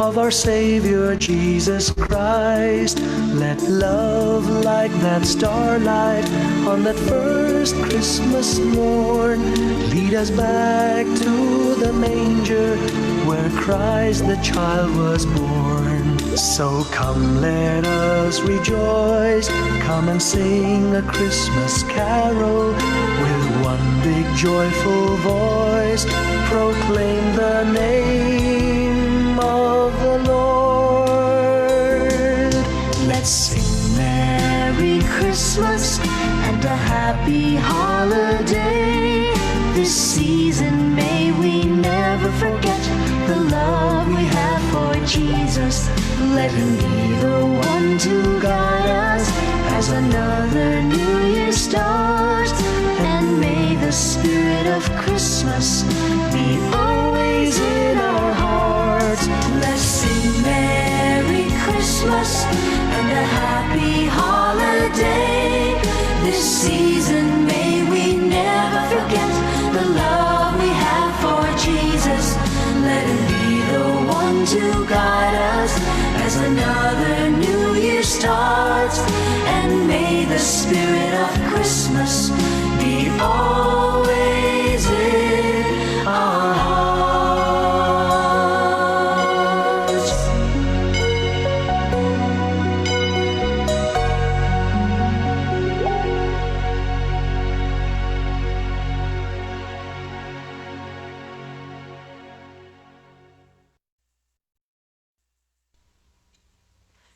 of our Savior Jesus Christ. Let love like that starlight on that first Christmas morn lead us back to the manger where Christ the child was born. So come, let us rejoice, come and sing a Christmas carol with one big joyful voice, proclaim the name of the Lord. Let's sing Merry Christmas and a Happy Holiday. This season may we never forget the love we have for Jesus. Let him be the one to guide us as another new year starts. And may the spirit of Christmas be always in our hearts. Let's sing Merry Christmas and a Happy Holiday. This season may we never forget the love we have for Jesus. Let him be the one to guide us as another new year starts. And may the spirit of Christmas be always in our hearts.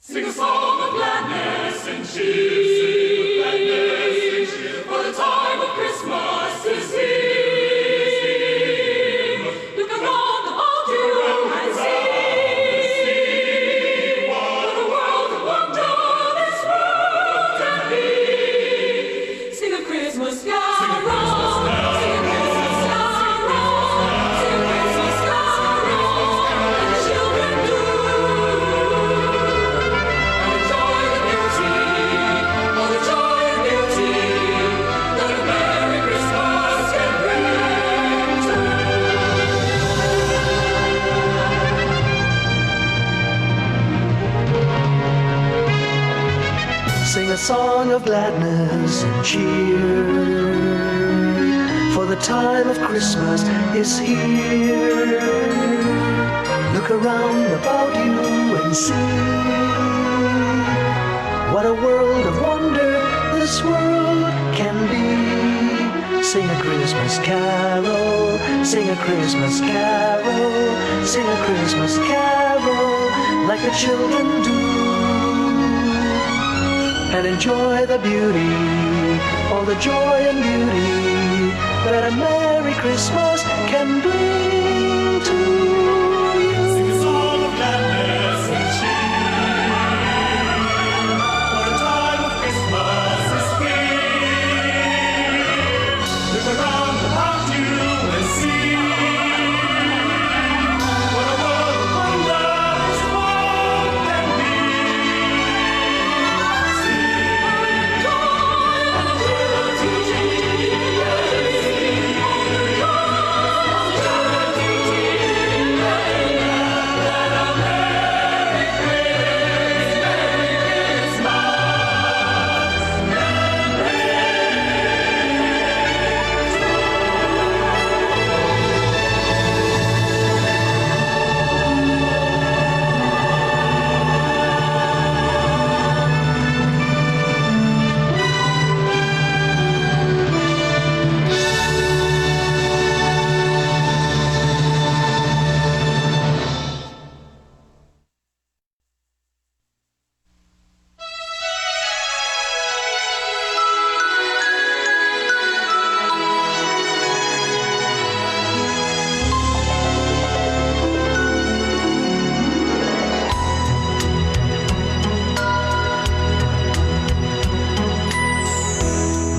Sing a song of gladness and cheer. For the time of Christmas is here. Look around about you and see what a world of wonder this world can be. Sing a Christmas carol. Sing a Christmas carol. Sing a Christmas carol. Sing a Christmas carol. And the children do. And enjoy the beauty, all the joy and beauty that a Merry Christmas can bring to. Sing a song of gladness and cheer, for the time of Christmas is here. Look around about you and see what a world of wonder this world can be. Sing a Christmas carol, sing a Christmas carol, sing a Christmas carol like the children do. And enjoy the beauty, all the joy and beauty that a Merry Christmas can bring to you. Sing a song of gladness and cheer. For the time of Christmas is here. Look around about you and see what a world of wonder this world can be.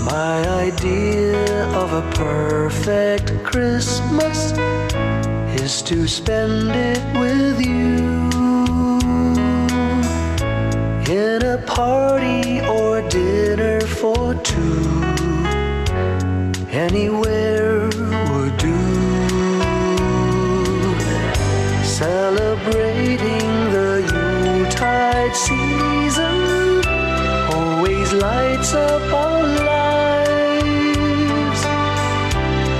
My idea of a perfect Christmas is to spend it with you in a party or dinner for two. Anywhere would do. Celebrate celebrating the Yuletide season always lights up our lives.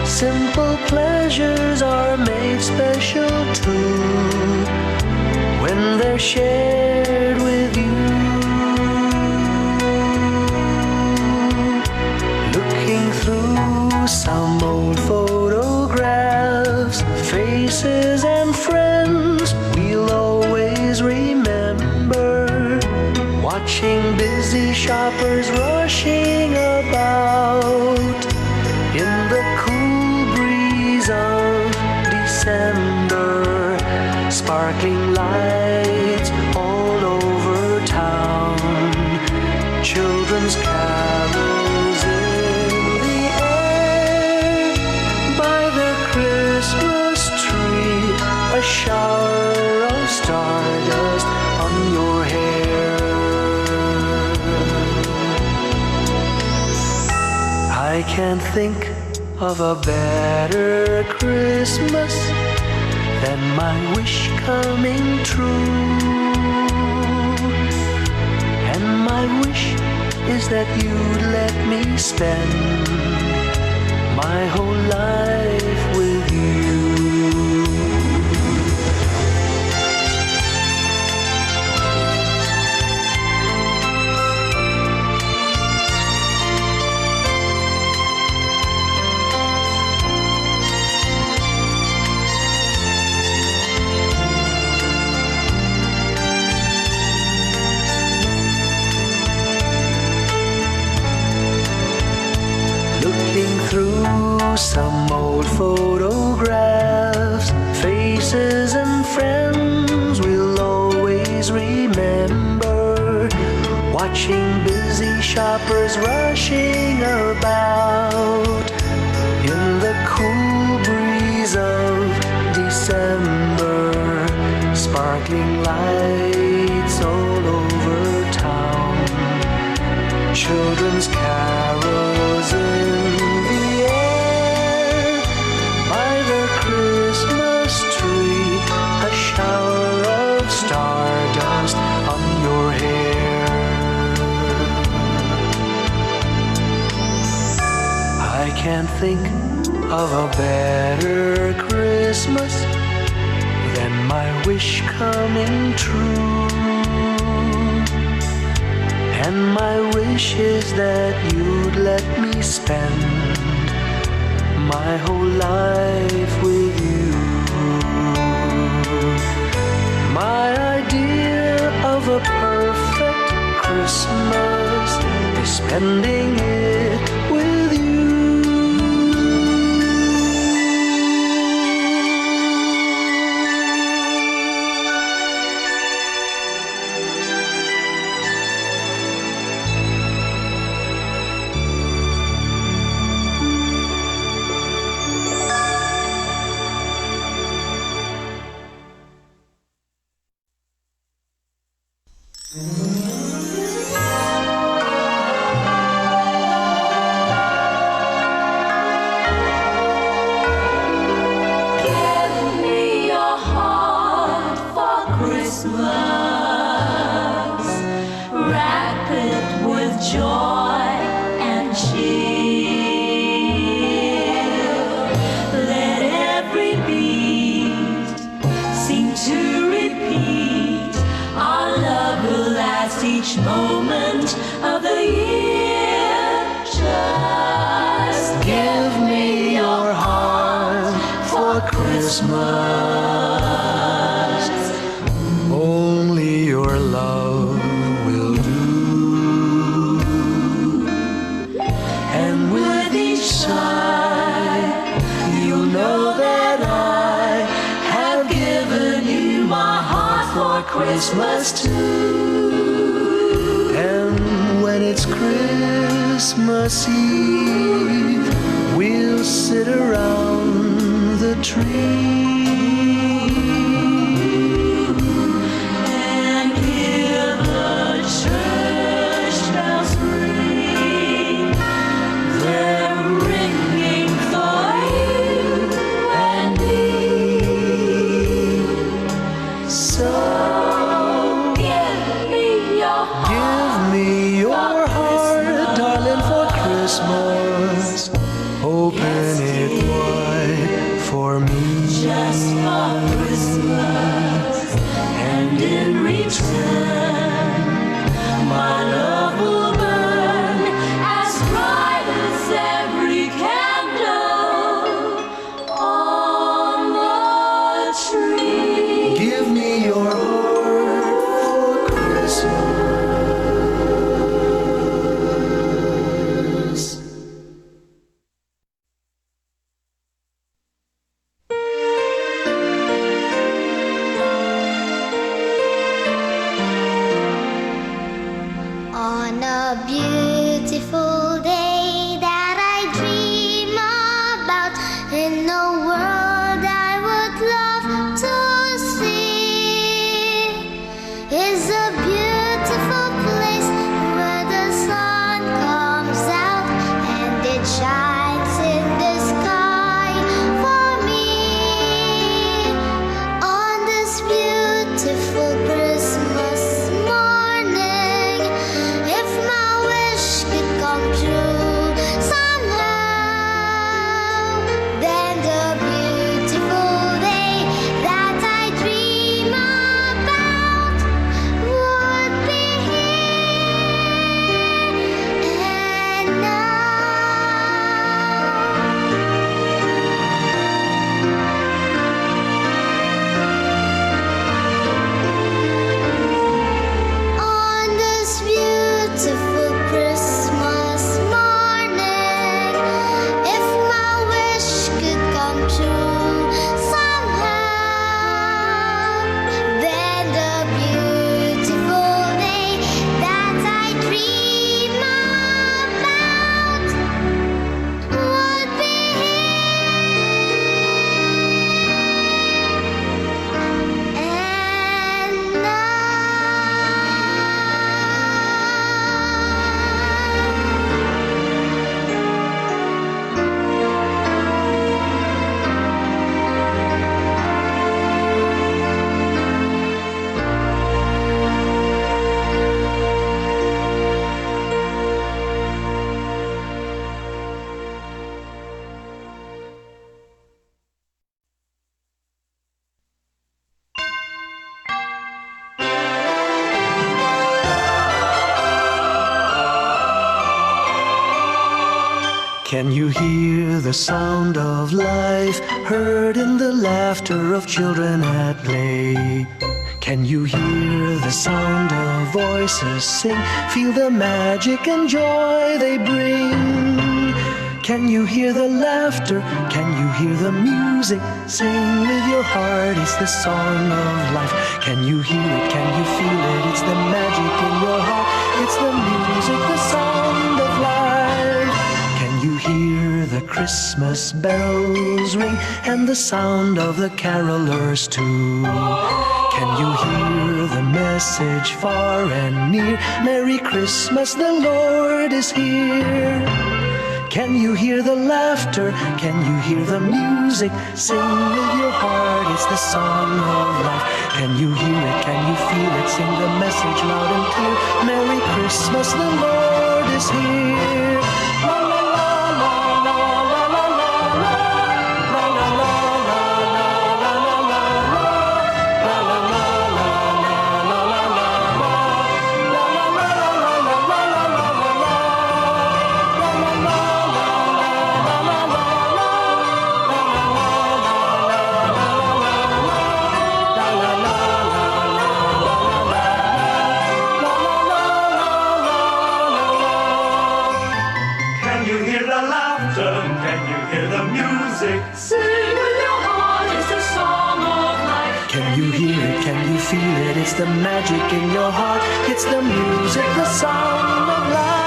Simple pleasures are made special too when they're shared with you. Looking through some old photographs, faces and friends we'll always remember. Watching busy shoppers rushing about in the cool breeze of December. Sparkling lights all over town, children's carols in the air. By the Christmas tree, a shower of stardust on your hair. I can't think of a better Christmas than my wish coming true. And my wish is that you'd let me spend my whole life with you. Through some old photographs, faces and friends we'll always remember. Watching busy shoppers rushing about in the cool breeze of December. Sparkling lights all over town, children's carols in stardust on your hair. I can't think of a better Christmas than my wish coming true. And my wish is that you'd let me spend my whole life with you. My idea of a perfect Christmas is spending it with you. Each moment of the year, just give me your heart for Christmas. Only your love will do. And with each sigh, you'll know that I have given you my heart for Christmas too. And when it's Christmas Eve, we'll sit around the tree and hear the church bells ring. They're ringing for you and me. open it wide for me. Just for Christmas, and in return, my love will burn as bright as every candle on the tree. Give me your heart for Christmas. On a beautiful day that I dream about, in a world I would love to see, is a beautiful place where the sun comes out and it shines in the sky for me. On this beautiful Christmas morning, if my wish could come true somehow, then the beautiful day that I dream about would be here and now. On this beautiful Christmas morning, if my wish could come true somehow, then the beautiful day that I dream about would be here and now. Can you hear the sound of life heard in the laughter of children at play? Can you hear the sound of voices sing? Feel the magic and joy they bring. Can you hear the laughter? Can you hear the music? Sing with your heart, it's the song of life. Can you hear it? Can you feel it? It's the magic in your heart. It's the music, the sound of life. Can you hear the Christmas bells ring and the sound of the carolers too? Can you hear the message far and near? Merry Christmas, the Lord is here. Can you hear the laughter? Can you hear the music? Sing with your heart, it's the song of life. Can you hear it? Can you feel it? Sing the message loud and clear. Merry Christmas, the Lord is here. La la la la la la la la la la la Can you hear the laughter? Can you hear the music? Sing with your heart, it's the song of life. Can you hear it? Can you feel it? It's the magic in your heart. It's the music, the sound of life.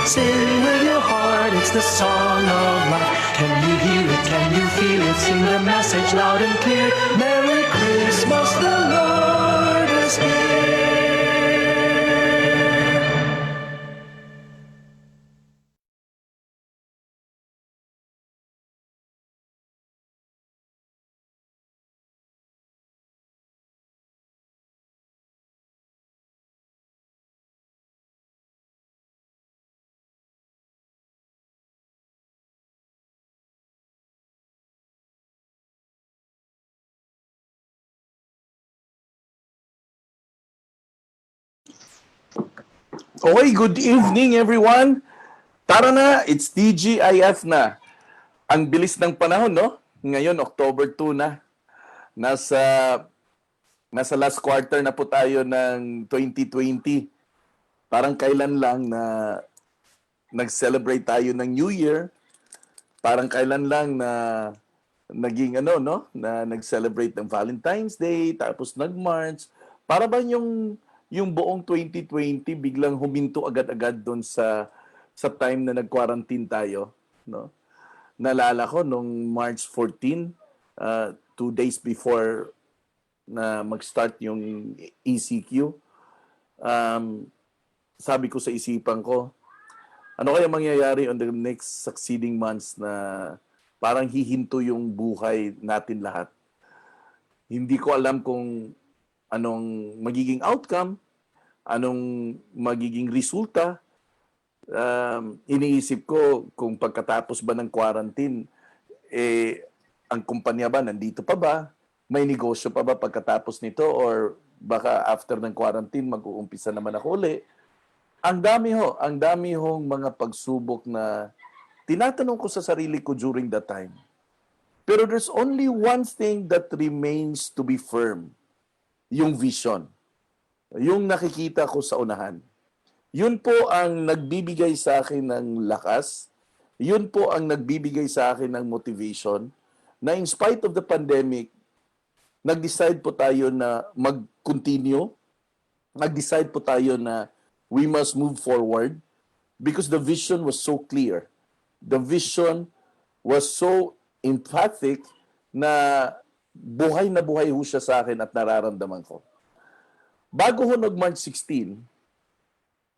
Sing with your heart, it's the song of life. Can you hear it? Can you feel it? Sing the message loud and clear. Merry Christmas, the Lord is here. Okay, good evening everyone. Tara na, it's TGIF na. Ang bilis ng panahon, no? Ngayon, October 2 na. Nasa, nasa last quarter na po tayo ng 2020. Parang kailan lang na nag-celebrate tayo ng New Year. Parang kailan lang na naging ano, no? Na nag-celebrate ng Valentine's Day, tapos nag-March. Para ba yung buong 2020 biglang huminto agad-agad doon sa time na nag-quarantine tayo, no? Naalala ko nung March 14, 2 days before na mag-start yung ECQ, um, sabi ko sa isipan ko, ano kaya mangyayari on the next succeeding months na parang hihinto yung buhay natin lahat. Hindi ko alam kung anong magiging outcome, anong magiging resulta. Iniisip ko kung pagkatapos ba ng quarantine, ang kumpanya ba nandito pa ba? May negosyo pa ba pagkatapos nito? Or baka after ng quarantine, mag-uumpisa naman ako uli. Ang dami hong mga pagsubok na tinatanong ko sa sarili ko during that time. Pero there's only one thing that remains to be firm. Yung vision. Yung nakikita ko sa unahan. Yun po ang nagbibigay sa akin ng lakas. Yun po ang nagbibigay sa akin ng motivation na in spite of the pandemic, nag-decide po tayo na mag-continue. Nag-decide po tayo na we must move forward because the vision was so clear. The vision was so emphatic na buhay ho siya sa akin at nararamdaman ko. Bago ho nag-March 16,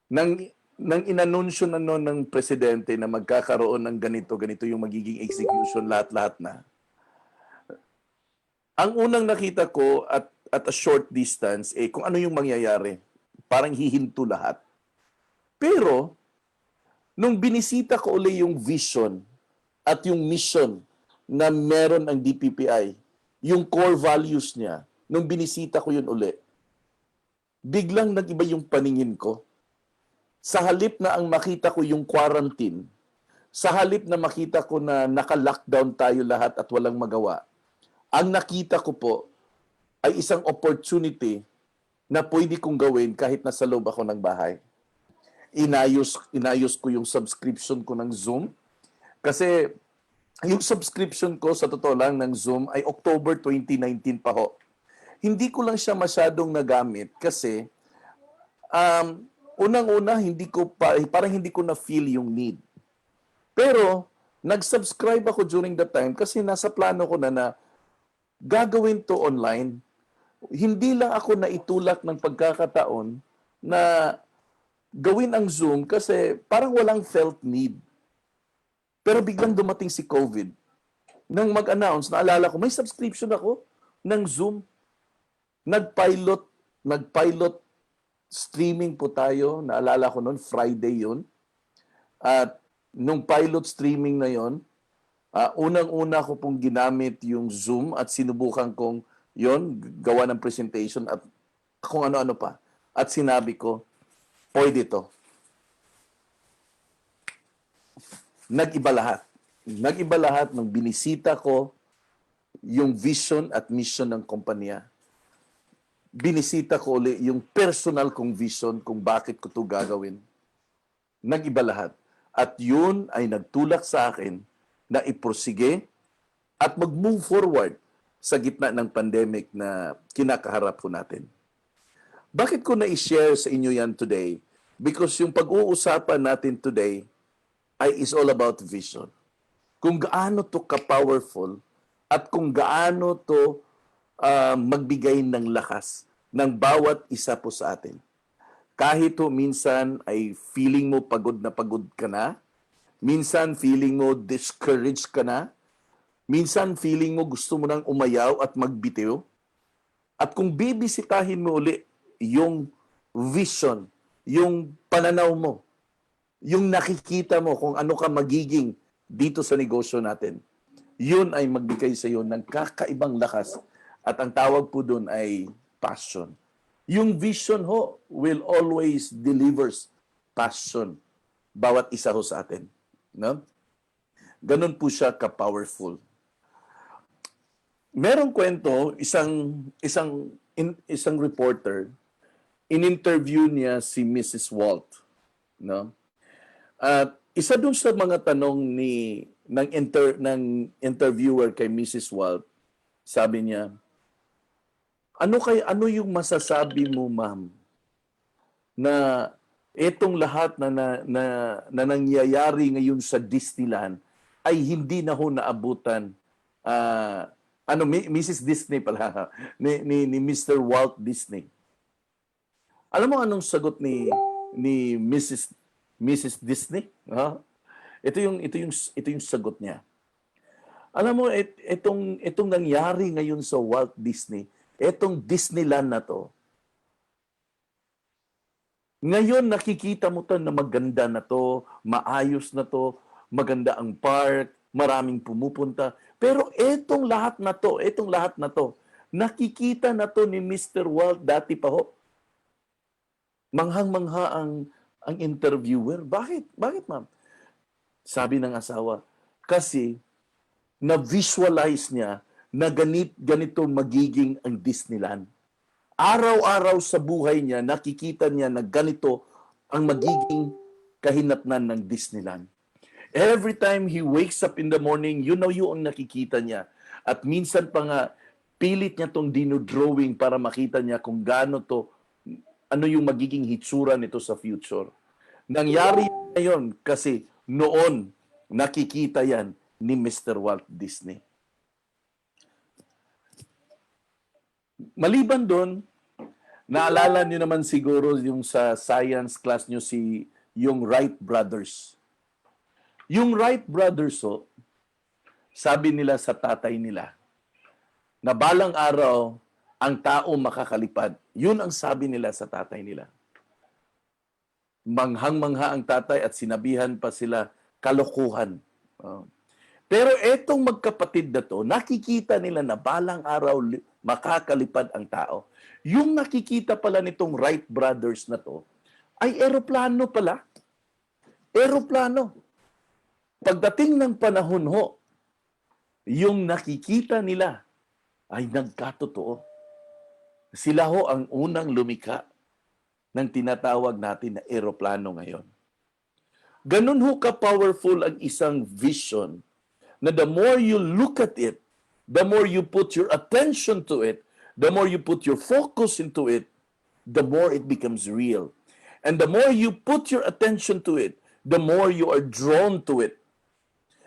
nang inanunsyo na noon ng presidente na magkakaroon ng ganito yung magiging execution, lahat-lahat na. Ang unang nakita ko at a short distance, kung ano yung mangyayari. Parang hihinto lahat. Pero, nung binisita ko uli yung vision at yung mission na meron ang DPPI, yung core values niya, nung binisita ko yun uli, biglang nag-iba yung paningin ko. Sa halip na ang makita ko yung quarantine, sa halip na makita ko na naka-lockdown tayo lahat at walang magawa, ang nakita ko po ay isang opportunity na pwede kong gawin kahit nasa loob ako ng bahay. Inayos ko yung subscription ko ng Zoom kasi yung subscription ko sa totoo lang ng Zoom ay October 2019 pa ho. Hindi ko lang siya masyadong nagamit kasi unang-una parang hindi ko na feel yung need. Pero nag-subscribe ako during that time kasi nasa plano ko na gagawin to online. Hindi lang ako naitulak ng pagkakataon na gawin ang Zoom kasi parang walang felt need. Pero biglang dumating si COVID. Nang mag-announce, naalala ko, may subscription ako ng Zoom. Nag-pilot streaming po tayo. Naalala ko noon, Friday yun. At nung pilot streaming na yon, unang-una ko pong ginamit yung Zoom at sinubukan kong yon, gawa ng presentation at kung ano-ano pa. At sinabi ko, pwede to. Nag-iba lahat. Nag-iba lahat nung binisita ko yung vision at mission ng kumpanya. Binisita ko ulit yung personal kong vision kung bakit ko to gagawin. Nag-iba lahat. At yun ay nagtulak sa akin na iprosige at mag-move forward sa gitna ng pandemic na kinakaharap po natin. Bakit ko na-share sa inyo yan today? Because yung pag-uusapan natin today is all about vision. Kung gaano to ka-powerful at kung gaano to magbigay ng lakas ng bawat isa po sa atin. Kahit minsan ay feeling mo pagod ka na, minsan feeling mo discouraged ka na, minsan feeling mo gusto mo nang umayaw at magbitiw, at kung bibisitahin mo uli yung vision, yung pananaw mo, yung nakikita mo kung ano ka magiging dito sa negosyo natin, yun ay magbigay sa iyo ng kakaibang lakas. At ang tawag po doon ay passion. Yung vision ho will always delivers passion bawat isa ho sa atin. No? Ganun po siya ka-powerful. Merong kwento, isang reporter, in-interview niya si Mrs. Walt, no? At isa dun sa mga tanong ng interviewer kay Mrs. Walt, sabi niya, ano yung masasabi mo, ma'am, na itong lahat na nangyayari ngayon sa Disneyland ay hindi na ho naabutan Mrs. Disney pala, ni Mr. Walt Disney. Alam mo anong sagot ni Mrs. Disney? Ha? Ito yung sagot niya. Alam mo itong nangyari ngayon sa Walt Disney, itong Disneyland na to. Ngayon nakikita mo to na maganda na to, maayos na to, maganda ang park, maraming pumupunta. Pero itong lahat na to, nakikita na to ni Mr. Walt dati pa ho. Manghang-mangha ang interviewer. Bakit? Bakit, ma'am? Sabi ng asawa, kasi na-visualize niya na ganito magiging ang Disneyland. Araw-araw sa buhay niya, nakikita niya na ganito ang magiging kahinatnan ng Disneyland. Every time he wakes up in the morning, yun ang nakikita niya. At minsan pa nga, pilit niya tong dino-drawing para makita niya kung ano yung magiging hitsura nito sa future. Nangyari ngayon kasi noon nakikita yan ni Mr. Walt Disney. Maliban doon, naalala niyo naman siguro yung sa science class niyo yung Wright brothers. Yung Wright brothers, sabi nila sa tatay nila, na balang araw, ang tao makakalipad. Yun ang sabi nila sa tatay nila. Manghang-mangha ang tatay at sinabihan pa sila, kalokohan. Pero etong magkapatid na to, nakikita nila na balang araw makakalipad ang tao. Yung nakikita pala nitong Wright brothers na to, ay eroplano pala. Eroplano. Pagdating ng panahon ho, yung nakikita nila ay nagkatotoo. Sila ho ang unang lumikha ng tinatawag natin na eroplano ngayon. Ganun ho ka-powerful ang isang vision na the more you look at it, the more you put your attention to it, the more you put your focus into it, the more it becomes real. And the more you put your attention to it, the more you are drawn to it.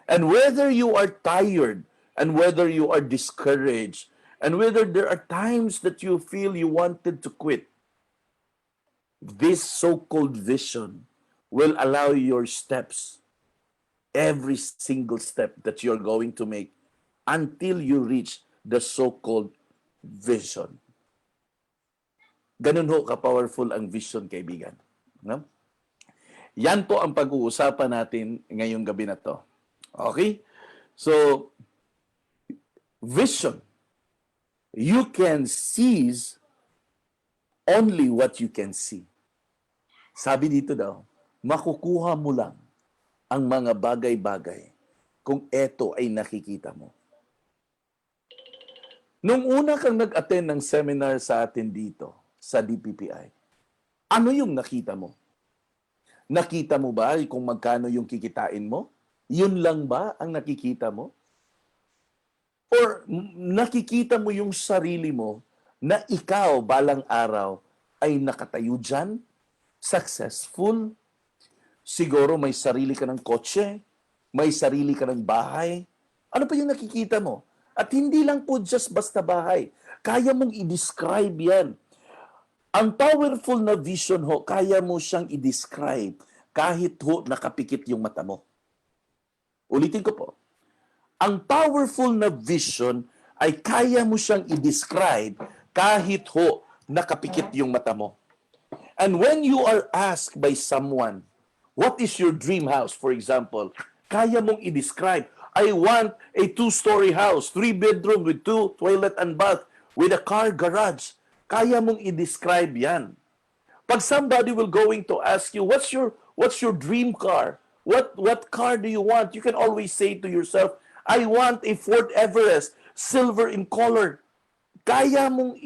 And whether you are tired, and whether you are discouraged, and whether there are times that you feel you wanted to quit, this so-called vision will allow your steps, every single step that you're going to make, until you reach the so-called vision. Ganun ho ka-powerful ang vision, kaibigan. No? Yan po ang pag-uusapan natin ngayong gabi na to. Okay? So, vision. You can seize only what you can see. Sabi dito daw, makukuha mo lang ang mga bagay-bagay kung eto ay nakikita mo. Nung una kang nag-attend ng seminar sa atin dito, sa DPPI, ano yung nakita mo? Nakita mo ba kung magkano yung kikitain mo? Yun lang ba ang nakikita mo? Or nakikita mo yung sarili mo na ikaw balang araw ay nakatayo dyan, successful, siguro may sarili ka ng kotse, may sarili ka ng bahay. Ano pa yung nakikita mo? At hindi lang po just basta bahay. Kaya mong i-describe yan. Ang powerful na vision ho, kaya mo siyang i-describe kahit ho nakapikit yung mata mo. Ulitin ko po. Ang powerful na vision ay kaya mo siyang i-describe kahit ho nakapikit yung mata mo. And when you are asked by someone, what is your dream house, for example, kaya mong i-describe, I want a 2-story house, 3-bedroom with 2 toilet and bath, with a car garage. Kaya mong i-describe yan. Pag somebody will going to ask you, what's your dream car? What car do you want? You can always say to yourself, I want a Ford Everest, silver in color. Kaya mong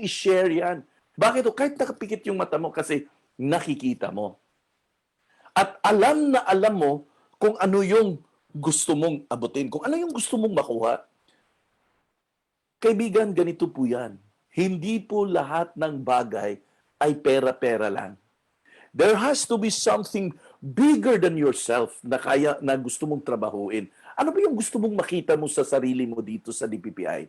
i-share yan. Bakit? Kahit nakapikit yung mata mo kasi nakikita mo. At alam na alam mo kung ano yung gusto mong abutin, kung ano yung gusto mong makuha. Kaibigan, ganito po yan. Hindi po lahat ng bagay ay pera-pera lang. There has to be something bigger than yourself na gusto mong trabahuin. Ano ba yung gusto mong makita mo sa sarili mo dito sa DPPI?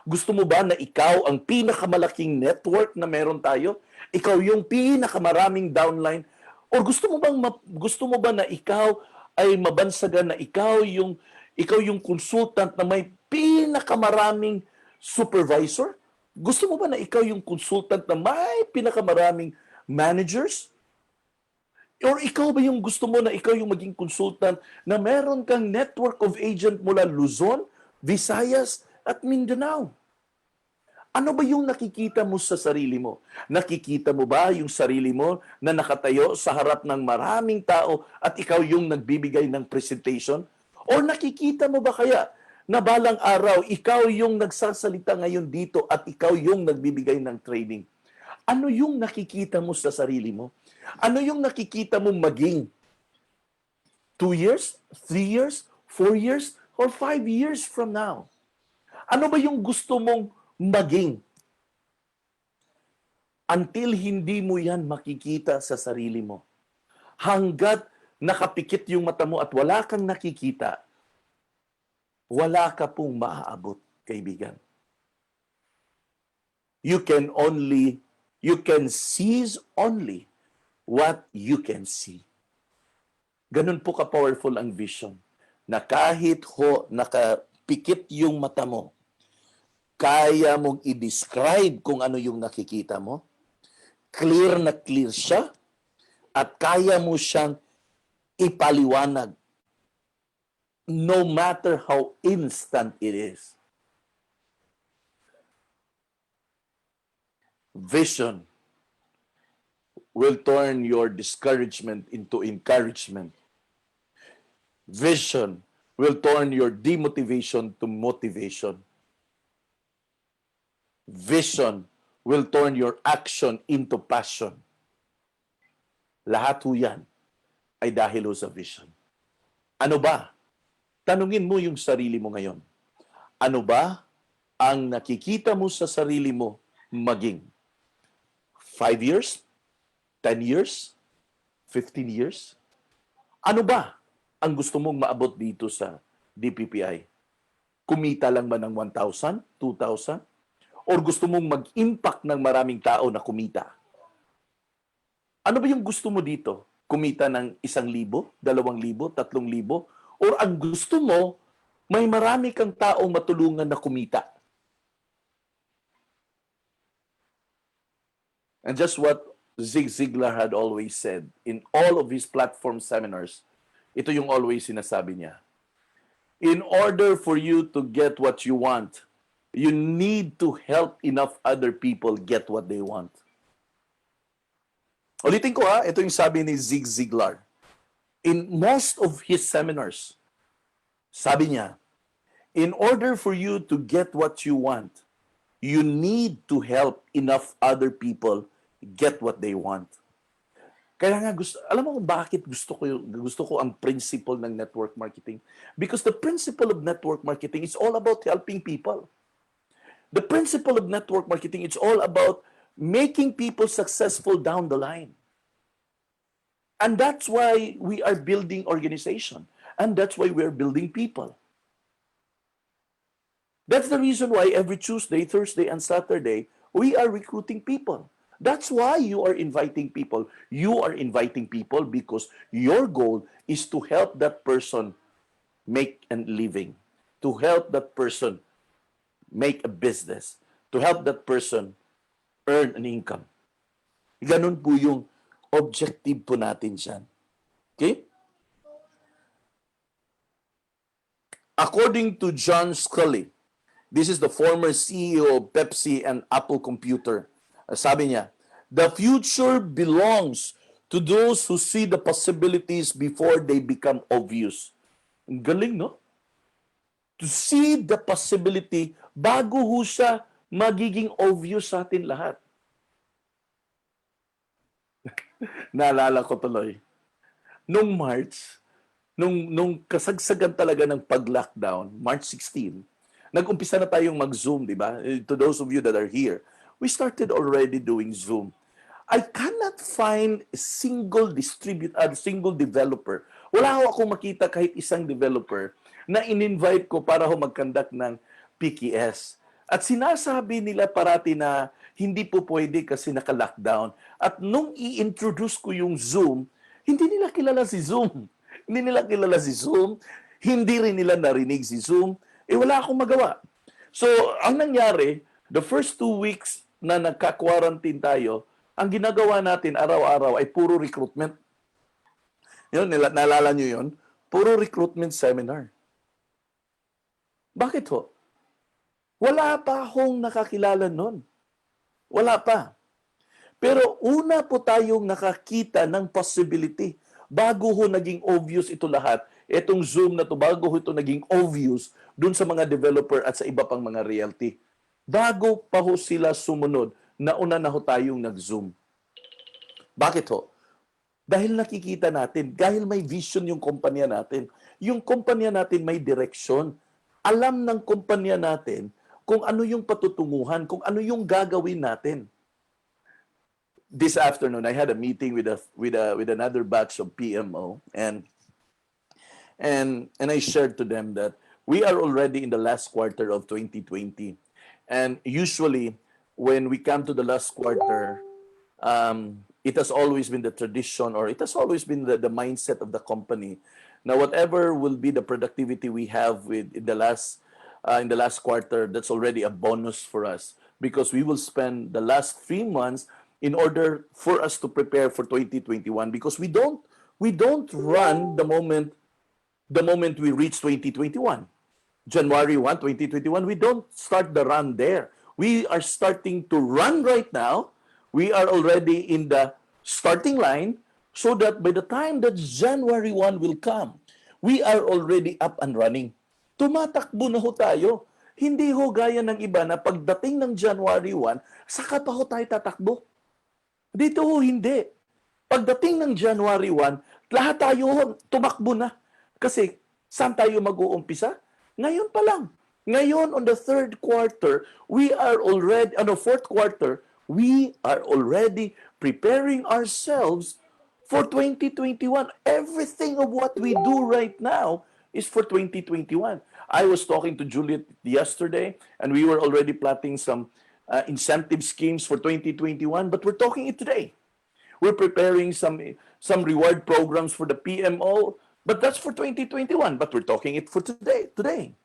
Gusto mo ba na ikaw ang pinakamalaking network na meron tayo? Ikaw yung pinakamaraming downline? O gusto mo ba na ikaw ay mabansagan na ikaw yung consultant na may pinakamaraming supervisor? Gusto mo ba na ikaw yung consultant na may pinakamaraming managers? Or ikaw ba yung gusto mo na ikaw yung maging consultant na meron kang network of agent mula Luzon, Visayas, at Mindanao? Ano ba yung nakikita mo sa sarili mo? Nakikita mo ba yung sarili mo na nakatayo sa harap ng maraming tao at ikaw yung nagbibigay ng presentation? Or nakikita mo ba kaya na balang araw, ikaw yung nagsasalita ngayon dito at ikaw yung nagbibigay ng training? Ano yung nakikita mo sa sarili mo? Ano yung nakikita mo maging 2 years, 3 years, 4 years, or 5 years from now? Ano ba yung gusto mong maging? Until hindi mo yan makikita sa sarili mo. Hanggat nakapikit yung mata mo at wala kang nakikita, wala ka pong maaabot, kaibigan. You can seize only what you can see. Ganun po ka-powerful ang vision. Na kahit nakapikit yung mata mo, kaya mong i-describe kung ano yung nakikita mo, clear na clear siya, at kaya mo siyang ipaliwanag no matter how instant it is. Vision will turn your discouragement into encouragement. Vision will turn your demotivation to motivation. Vision will turn your action into passion. Lahat ho yan ay dahil ho sa vision. Ano ba? Tanungin mo yung sarili mo ngayon. Ano ba ang nakikita mo sa sarili mo maging? 5 years? 10 years? 15 years? Ano ba ang gusto mong maabot dito sa DPPI? Kumita lang ba ng 1,000? 2,000? Or gusto mong mag-impact ng maraming tao na kumita? Ano ba yung gusto mo dito? Kumita ng 1,000, 2,000, 3,000? Or ang gusto mo, may marami kang taong matulungan na kumita? And just what Zig Ziglar had always said in all of his platform seminars, ito yung always sinasabi niya. In order for you to get what you want, you need to help enough other people get what they want. Ulitin ko ito yung sabi ni Zig Ziglar. In most of his seminars, sabi niya, in order for you to get what you want, you need to help enough other people get what they want. Kaya nga alam mo kung bakit gusto ko ang principle ng network marketing? Because the principle of network marketing is all about helping people. The principle of network marketing is all about making people successful down the line. And that's why we are building organization. And that's why we are building people. That's the reason why every Tuesday, Thursday, and Saturday, we are recruiting people. That's why you are inviting people. You are inviting people because your goal is to help that person make a living, to help that person make a business, to help that person earn an income. Ganun po yung objective po natin dyan. Okay? According to John Scully, This is the former CEO of Pepsi and Apple Computer. Sabi niya, the future belongs to those who see the possibilities before they become obvious. Ang galing, no? To see the possibility bago ho siya magiging obvious sa atin lahat. Naalala ko tuloy, nung March, nung kasagsagan talaga ng pag-lockdown, March 16, nag-umpisa na tayong mag-Zoom, di ba? To those of you that are here, we started already doing Zoom. I cannot find a single single developer. Wala ho akong makita kahit isang developer na in-invite ko para ho mag-conduct ng PKS. At sinasabi nila parati na hindi po pwede kasi naka-lockdown. At nung i-introduce ko yung Zoom, hindi nila kilala si Zoom. Hindi nila kilala si Zoom. Hindi rin nila narinig si Zoom. Wala akong magawa. So, ang nangyari, the first 2 weeks na nagka-quarantine tayo, ang ginagawa natin araw-araw ay puro recruitment. Yun, naalala nyo yun? Puro recruitment seminar. Bakit ho? Wala pa akong nakakilala nun. Wala pa. Pero una po tayong nakakita ng possibility. Bago ho naging obvious ito lahat, itong Zoom na to, bago ho ito naging obvious dun sa mga developer at sa iba pang mga realty. Bago pa ho sila sumunod, nauna na ho tayong nag-Zoom. Bakit ho? Dahil nakikita natin, dahil may vision yung kumpanya natin. Yung kumpanya natin may direksyon. Alam ng kumpanya natin kung ano yung patutunguhan, kung ano yung gagawin natin. This afternoon, I had a meeting with another batch of PMO, and I shared to them that we are already in the last quarter of 2020. And usually, when we come to the last quarter, it has always been the tradition, or it has always been the mindset of the company. Now, whatever will be the productivity we have in the last quarter, that's already a bonus for us, because we will spend the last 3 months in order for us to prepare for 2021, because we don't run the moment we reach 2021. January 1, 2021, we don't start the run there. We are starting to run right now. We are already in the starting line, so that by the time that January 1 will come, we are already up and running. Tumatakbo na ho tayo. Hindi ho gaya ng iba na pagdating ng January 1, saka pa ho tayo tatakbo. Dito ho hindi. Pagdating ng January 1, lahat tayo ho tumakbo na. Kasi saan tayo mag-uumpisa? Ngayon pa lang. Ngayon, on the fourth quarter, we are already preparing ourselves for 2021. Everything of what we do right now is for 2021. I was talking to Juliet yesterday, and we were already plotting some incentive schemes for 2021, but we're talking it today. We're preparing some reward programs for the PMO, but that's for 2021, but we're talking it for today.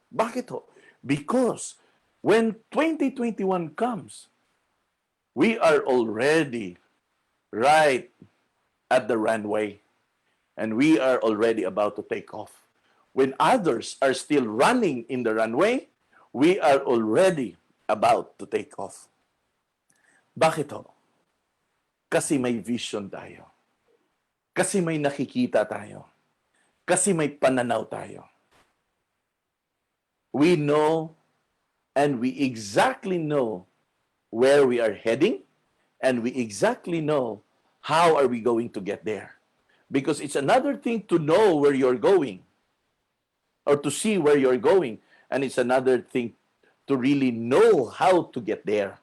Bakit ho? Because when 2021 comes, we are already right at the runway, and we are already about to take off. When others are still running in the runway, we are already about to take off. Bakit ho? Kasi may vision tayo. Kasi may nakikita tayo. Kasi may pananaw tayo. We know, and we exactly know where we are heading, and we exactly know how are we going to get there. Because it's another thing to know where you're going, or to see where you're going, and it's another thing to really know how to get there.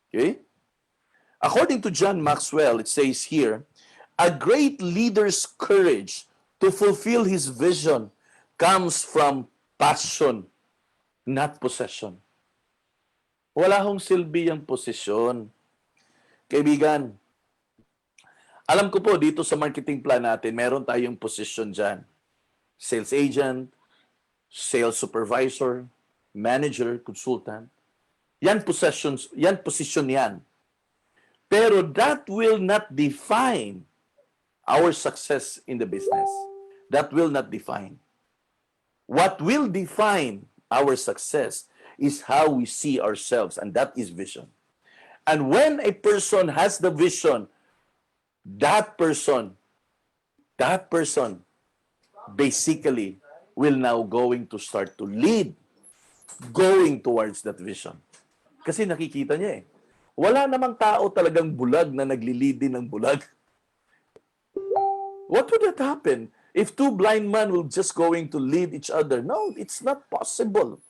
Okay? According to John Maxwell, it says here, a great leader's courage to fulfill his vision comes from passion, not possession. Wala hong silbi ang posisyon. Kaibigan, alam ko po dito sa marketing plan natin, meron tayong position dyan. Sales agent, sales supervisor, manager, consultant. Yan position yan. Pero that will not define our success in the business. That will not define. What will define our success is how we see ourselves, and that is vision. And when a person has the vision, that person basically will now going to start to lead going towards that vision. Kasi nakikita niya eh. Wala namang tao talagang bulag na nagli-lead din ng bulag. What would that happen if two blind men will just going to lead each other? No, it's not possible.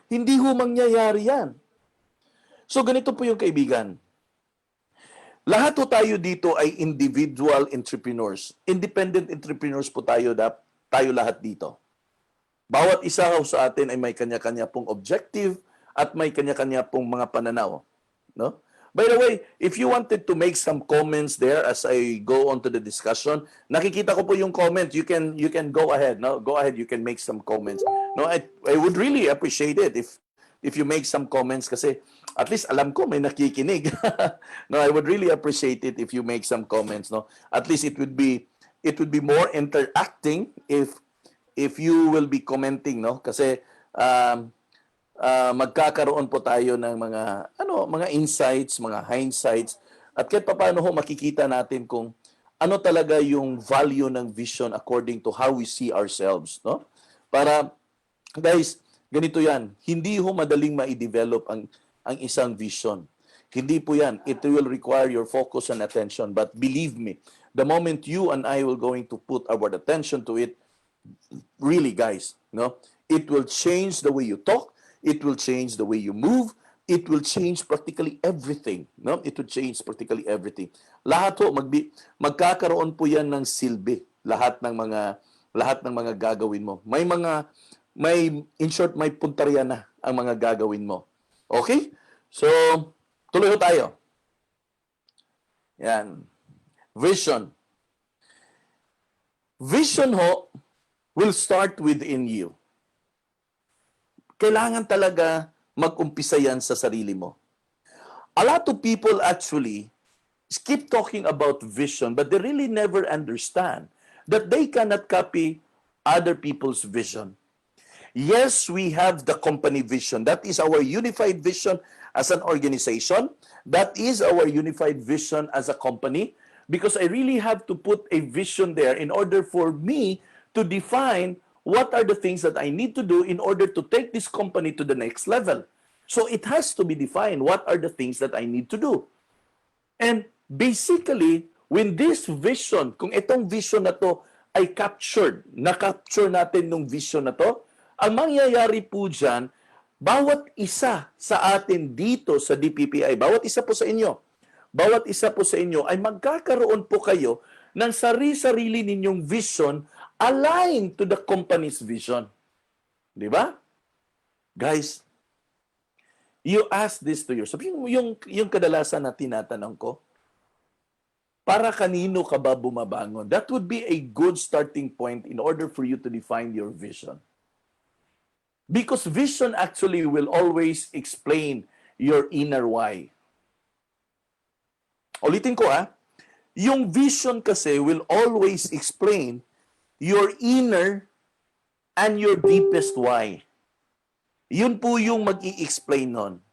Hindi ho mangyayari yan. So ganito po yung kaibigan. Lahat po tayo dito ay individual entrepreneurs. Independent entrepreneurs po tayo lahat dito. Bawat isa sa atin ay may kanya-kanya pong objective at may kanya-kanya pong mga pananaw. No? By the way, if you wanted to make some comments there as I go on to the discussion, nakikita ko po yung comment. You can go ahead. No? Go ahead, you can make some comments. No, I would really appreciate it if you make some comments kasi at least alam ko may nakikinig. No, I would really appreciate it if you make some comments, no. At least it would be more interacting if you will be commenting, no? Kasi magkakaroon po tayo ng mga insights, mga hindsights at kahit papaano ho makikita natin kung ano talaga yung value ng vision according to how we see ourselves, no? Para guys, ganito yan, hindi ho madaling ma-develop ang isang vision. Hindi po yan. It will require your focus and attention. But believe me, the moment you and I will going to put our attention to it, really guys, no, it will change the way you talk, it will change the way you move, it will change practically everything. No? It will change practically everything. Lahat ho, magkakaroon po yan ng silbi. Lahat ng mga gagawin mo. In short, may puntarya na ang mga gagawin mo. Okay? So, tuloy ho tayo. Yan. Vision. Vision ho will start within you. Kailangan talaga mag-umpisa yan sa sarili mo. A lot of people actually keep talking about vision, but they really never understand that they cannot copy other people's vision. Yes, we have the company vision. That is our unified vision as an organization. That is our unified vision as a company because I really have to put a vision there in order for me to define what are the things that I need to do in order to take this company to the next level. So it has to be defined what are the things that I need to do. And basically, when this vision, kung itong vision na to ay na-capture natin ng vision na to, ang mangyayari po dyan, bawat isa sa atin dito sa DPPI, bawat isa po sa inyo ay magkakaroon po kayo ng sarili-sarili ninyong vision aligned to the company's vision. Di ba? Guys, you ask this to yourself. Yung kadalasan na tinatanong ko, para kanino ka ba bumabangon? That would be a good starting point in order for you to define your vision. Because vision actually will always explain your inner why. Ulitin ko yung vision kasi will always explain your inner and your deepest why. Yun po yung mag-i-explain nun.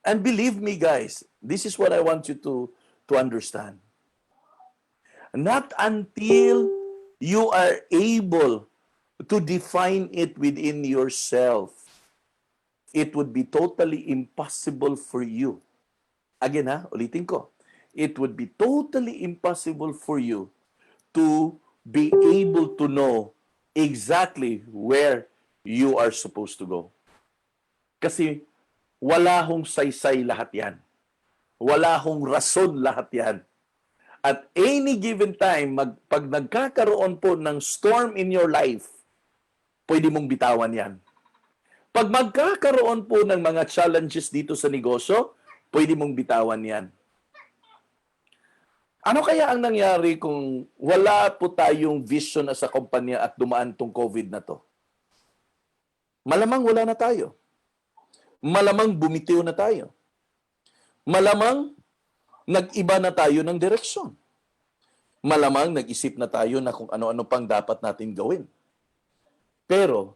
And believe me guys, this is what I want you to understand. Not until you are able to define it within yourself, it would be totally impossible for you. Again ulitin ko. It would be totally impossible for you to be able to know exactly where you are supposed to go. Kasi wala hong saysay lahat yan. Wala hong rason lahat yan. At any given time, pag nagkakaroon po ng storm in your life, pwede mong bitawan yan. Pag magkakaroon po ng mga challenges dito sa negosyo, pwede mong bitawan yan. Ano kaya ang nangyari kung wala po tayong vision as a kumpanya at dumaan tong COVID na to? Malamang wala na tayo. Malamang bumitiw na tayo. Malamang nag-iba na tayo ng direksyon. Malamang nag-isip na tayo na kung ano-ano pang dapat natin gawin. Pero,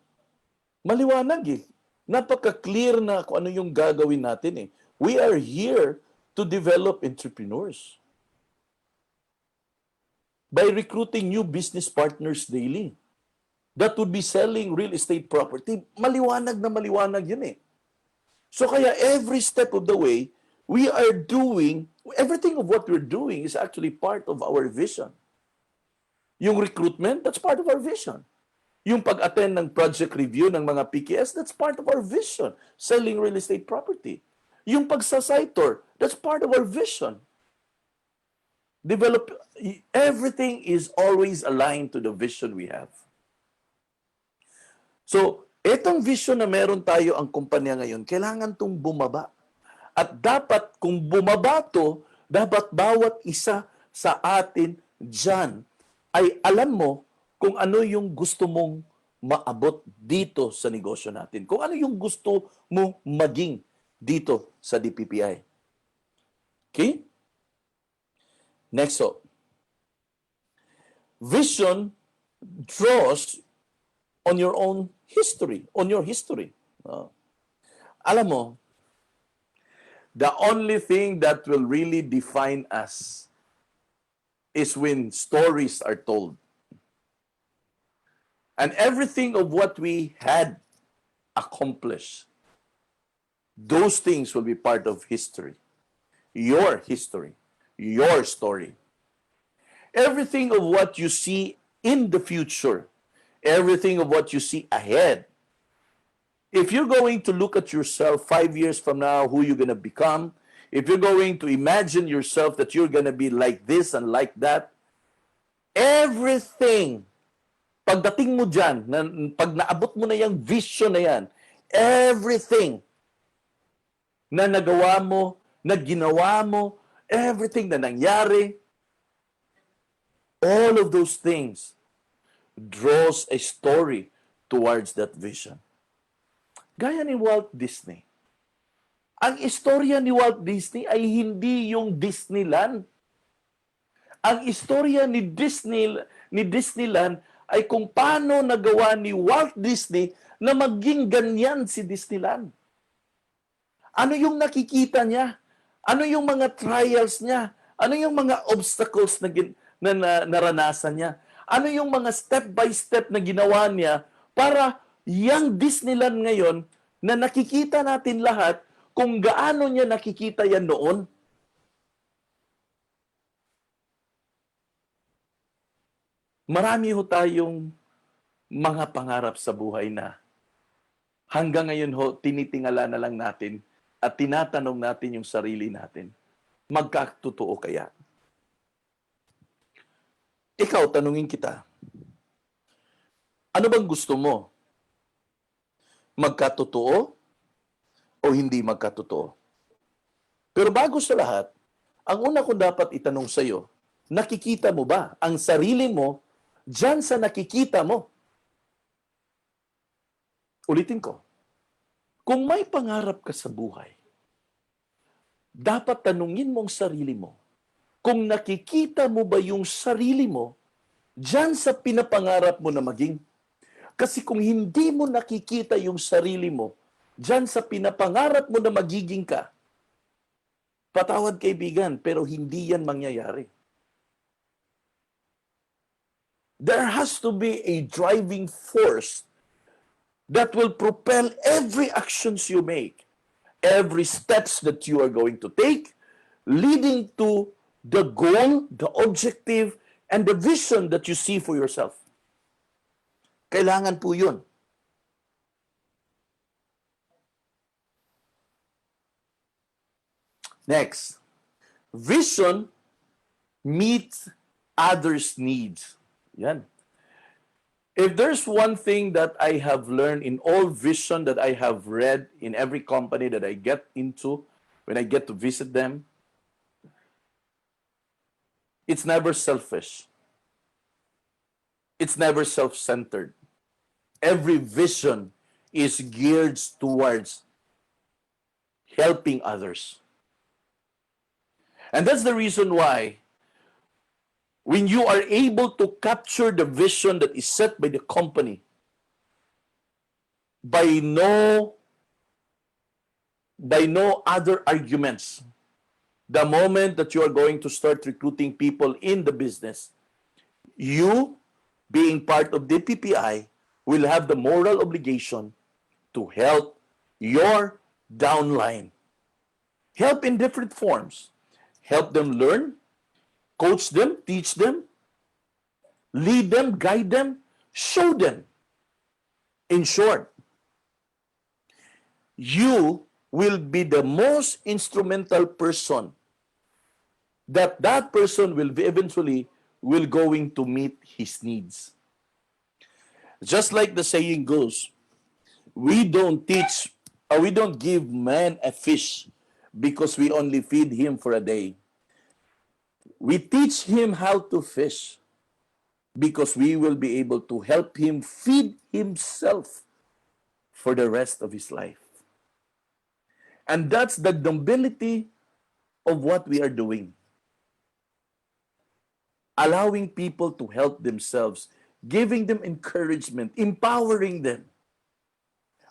maliwanag Napaka-clear na kung ano yung gagawin natin eh. We are here to develop entrepreneurs by recruiting new business partners daily that would be selling real estate property. Maliwanag na maliwanag yun eh. So kaya every step of the way, we are doing, everything of what we're doing is actually part of our vision. Yung recruitment, that's part of our vision. Yung pag-attend ng project review ng mga PKS, that's part of our vision. Selling real estate property. Yung pag-site tour, that's part of our vision. Develop, everything is always aligned to the vision we have. So, etong vision na meron tayo ang kumpanya ngayon, kailangan tong bumaba. At dapat, kung bumaba to, dapat bawat isa sa atin dyan ay alam mo kung ano yung gusto mong maabot dito sa negosyo natin. Kung ano yung gusto mo maging dito sa DPPI. Okay? Next up. Vision draws on your own history, on your history. Alam mo, the only thing that will really define us is when stories are told. And everything of what we had accomplished, those things will be part of history. Your history, your story. Everything of what you see in the future, everything of what you see ahead, if you're going to look at yourself 5 years from now, who you're going to become, if you're going to imagine yourself that you're going to be like this and like that, everything, pagdating mo dyan, pag naabot mo na yung vision na yan, everything na nagawa mo, na ginawa mo, everything na nangyari, all of those things draws a story towards that vision. Gaya ni Walt Disney. Ang istorya ni Walt Disney ay hindi yung Disneyland. Ang istorya ni Disneyland ay kung paano nagawa ni Walt Disney na maging ganyan si Disneyland. Ano yung nakikita niya? Ano yung mga trials niya? Ano yung mga obstacles na naranasan niya? Ano yung mga step by step na ginawa niya para yung Disneyland ngayon na nakikita natin lahat kung gaano niya nakikita yan noon? Marami ho tayong mga pangarap sa buhay na hanggang ngayon ho, tinitingala na lang natin at tinatanong natin yung sarili natin, magkatotoo kaya? Ikaw, tanungin kita, ano bang gusto mo? Magkatotoo o hindi magkatotoo? Pero bago sa lahat, ang una ko dapat itanong sa iyo, nakikita mo ba ang sarili mo diyan sa nakikita mo? Ulitin ko. Kung may pangarap ka sa buhay, dapat tanungin mo ang sarili mo, kung nakikita mo ba yung sarili mo diyan sa pinapangarap mo na maging? Kasi kung hindi mo nakikita yung sarili mo diyan sa pinapangarap mo na magiging ka, patawad kaibigan, pero hindi yan mangyayari. There has to be a driving force that will propel every actions you make, every steps that you are going to take, leading to the goal, the objective, and the vision that you see for yourself. Kailangan po yun. Next, vision meets others' needs. Yan. If there's one thing that I have learned in all vision that I have read in every company that I get into, when I get to visit them, it's never selfish. It's never self-centered. Every vision is geared towards helping others. And that's the reason why when you are able to capture the vision that is set by the company by no by no other arguments. The moment that you are going to start recruiting people in the business, you, being part of the PPI, will have the moral obligation to help your downline. Help in different forms. Help them learn, coach them, teach them, lead them, guide them, show them. In short, you will be the most instrumental person that person will eventually will going to meet his needs. Just like the saying goes, we don't give man a fish because we only feed him for a day. We teach him how to fish because we will be able to help him feed himself for the rest of his life. And that's the nobility of what we are doing. Allowing people to help themselves, giving them encouragement, empowering them,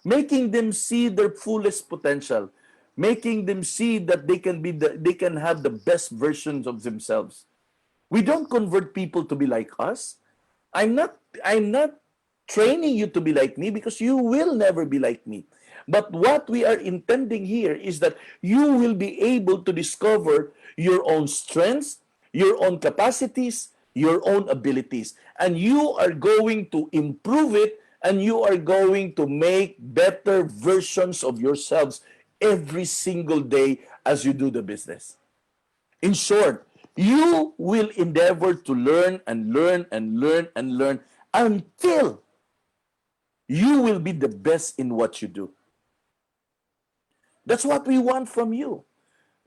making them see their fullest potential, making them see that they can have the best versions of themselves. We don't convert people to be like us. I'm not training you to be like me because you will never be like me. But what we are intending here is that you will be able to discover your own strengths, your own capacities, your own abilities. And you are going to improve it, and you are going to make better versions of yourselves every single day as you do the business. In short, you will endeavor to learn and learn and learn and learn until you will be the best in what you do. That's what we want from you.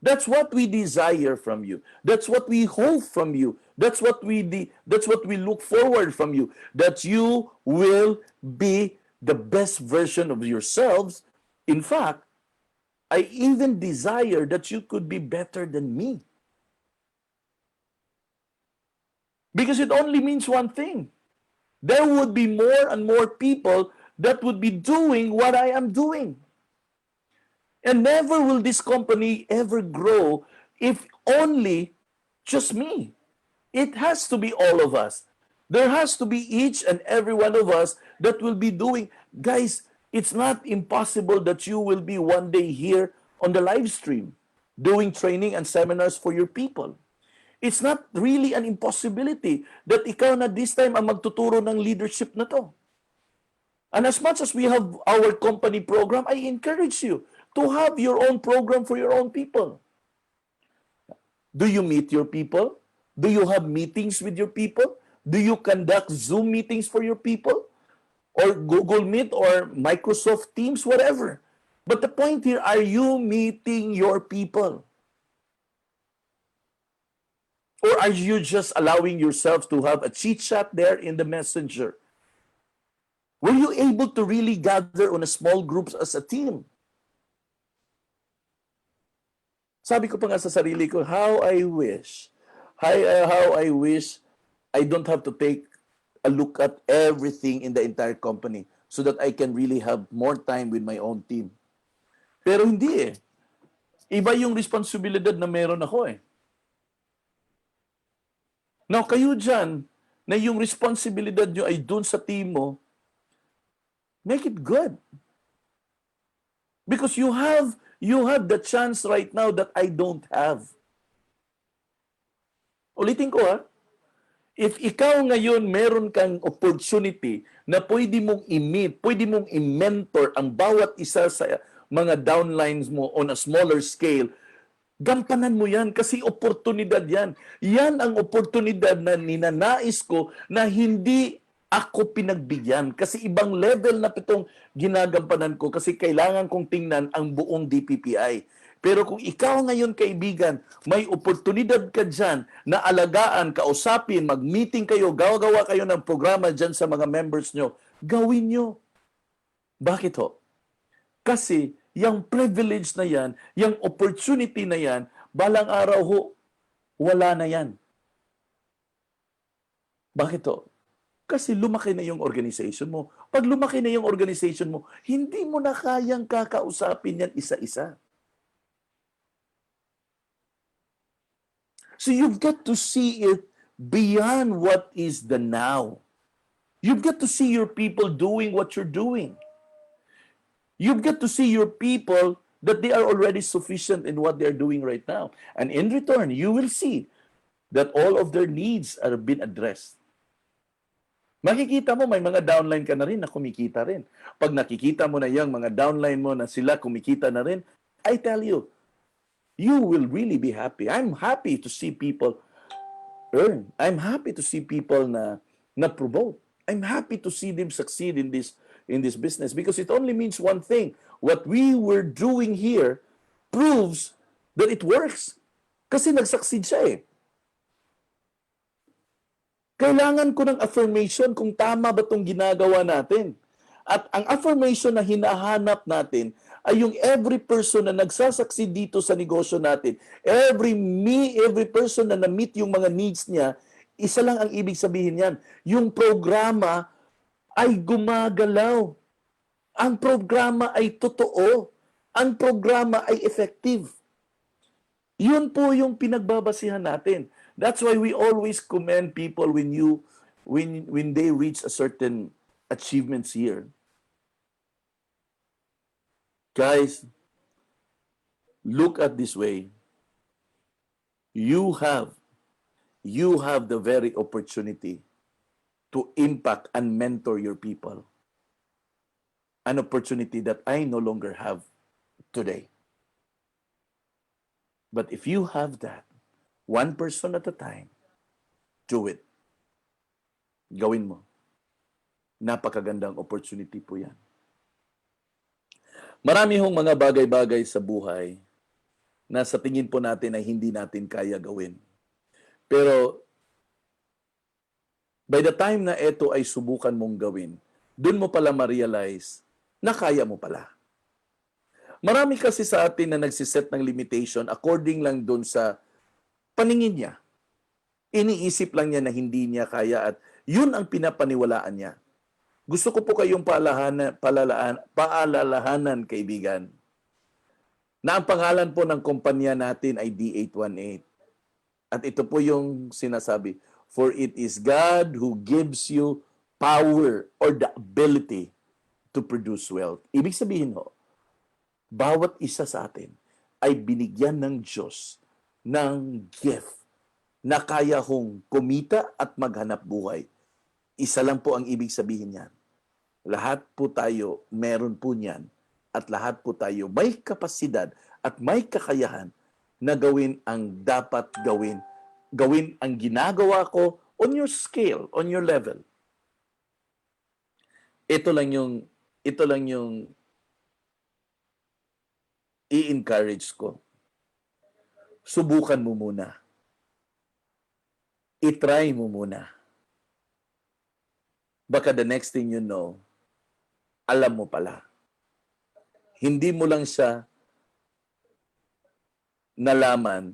That's what we desire from you. That's what we hope from you. That's what we look forward from you. That you will be the best version of yourselves. In fact, I even desire that you could be better than me. Because it only means one thing. There would be more and more people that would be doing what I am doing. And never will this company ever grow if only just me. It has to be all of us. There has to be each and every one of us that will be doing. Guys, it's not impossible that you will be one day here on the live stream doing training and seminars for your people. It's not really an impossibility that ikaw na this time ang magtuturo ng leadership na to. And as much as we have our company program, I encourage you to have your own program for your own people. Do you meet your people? Do you have meetings with your people? Do you conduct Zoom meetings for your people? Or Google Meet or Microsoft Teams, whatever. But the point here, are you meeting your people? Or are you just allowing yourselves to have a chit chat there in the messenger? Were you able to really gather on a small groups as a team? Sabi ko pa nga sa sarili ko, how I wish I don't have to take a look at everything in the entire company so that I can really have more time with my own team. Pero hindi eh. Iba yung responsibilidad na meron ako eh. Now, kayo dyan, na yung responsibilidad nyo ay dun sa team mo, make it good. Because you have the chance right now that I don't have. Ulitin ko ha, if ikaw ngayon meron kang opportunity na pwede mong i-meet, pwede mong i-mentor ang bawat isa sa mga downlines mo on a smaller scale, gampanan mo yan kasi oportunidad yan. Yan ang oportunidad na ninanais ko na hindi ako pinagbigyan kasi ibang level na pitong ginagampanan ko kasi kailangan kong tingnan ang buong DPPI. Pero kung ikaw ngayon kaibigan, may oportunidad ka dyan na alagaan, kausapin, mag-meeting kayo, gawa kayo ng programa dyan sa mga members nyo, gawin nyo. Bakit ho? Kasi yung privilege na yan, yung opportunity na yan, balang araw ho, wala na yan. Bakit ho? Kasi lumaki na yung organization mo. Pag lumaki na yung organization mo, hindi mo na kayang kakausapin yan isa-isa. So you've got to see it beyond what is the now. You've got to see your people doing what you're doing. You've got to see your people that they are already sufficient in what they're doing right now. And in return, you will see that all of their needs are being addressed. Makikita mo, may mga downline ka na rin na kumikita rin. Pag nakikita mo na yung mga downline mo na sila kumikita na rin, I tell you, you will really be happy. I'm happy to see people earn. I'm happy to see people na promote. I'm happy to see them succeed in this business because it only means one thing. What we were doing here proves that it works. Kasi nag-succeed siya eh. Kailangan ko ng affirmation kung tama ba itong ginagawa natin. At ang affirmation na hinahanap natin ay yung every person na nagsasucceed dito sa negosyo natin, every person na na-meet yung mga needs niya, isa lang ang ibig sabihin yan. Yung programa ay gumagalaw. Ang programa ay totoo. Ang programa ay effective. Yun po yung pinagbabasihan natin. That's why we always commend people when they reach a certain achievements here. Guys, look at this way. You have the very opportunity to impact and mentor your people. An opportunity that I no longer have today. But if you have that, one person at a time, do it. Gawin mo. Napakagandang opportunity po yan. Marami hong mga bagay-bagay sa buhay na sa tingin po natin ay hindi natin kaya gawin. Pero by the time na ito ay subukan mong gawin, dun mo pala ma-realize na kaya mo pala. Marami kasi sa atin na nagsiset ng limitation according lang dun sa paningin niya. Iniisip lang niya na hindi niya kaya at yun ang pinapaniwalaan niya. Gusto ko po kayong paalalahanan, kaibigan, na ang pangalan po ng kumpanya natin ay D818. At ito po yung sinasabi, for it is God who gives you power or the ability to produce wealth. Ibig sabihin ho, bawat isa sa atin ay binigyan ng Diyos ng gift na kaya hong kumita at maghanap buhay. Isa lang po ang ibig sabihin niyan. Lahat po tayo meron po niyan at lahat po tayo may kapasidad at may kakayahan na gawin ang dapat gawin. Gawin ang ginagawa ko on your scale, on your level. Ito lang yung i-encourage ko. Subukan mo muna. I-try mo muna. Baka the next thing you know, alam mo pala. Hindi mo lang siya nalaman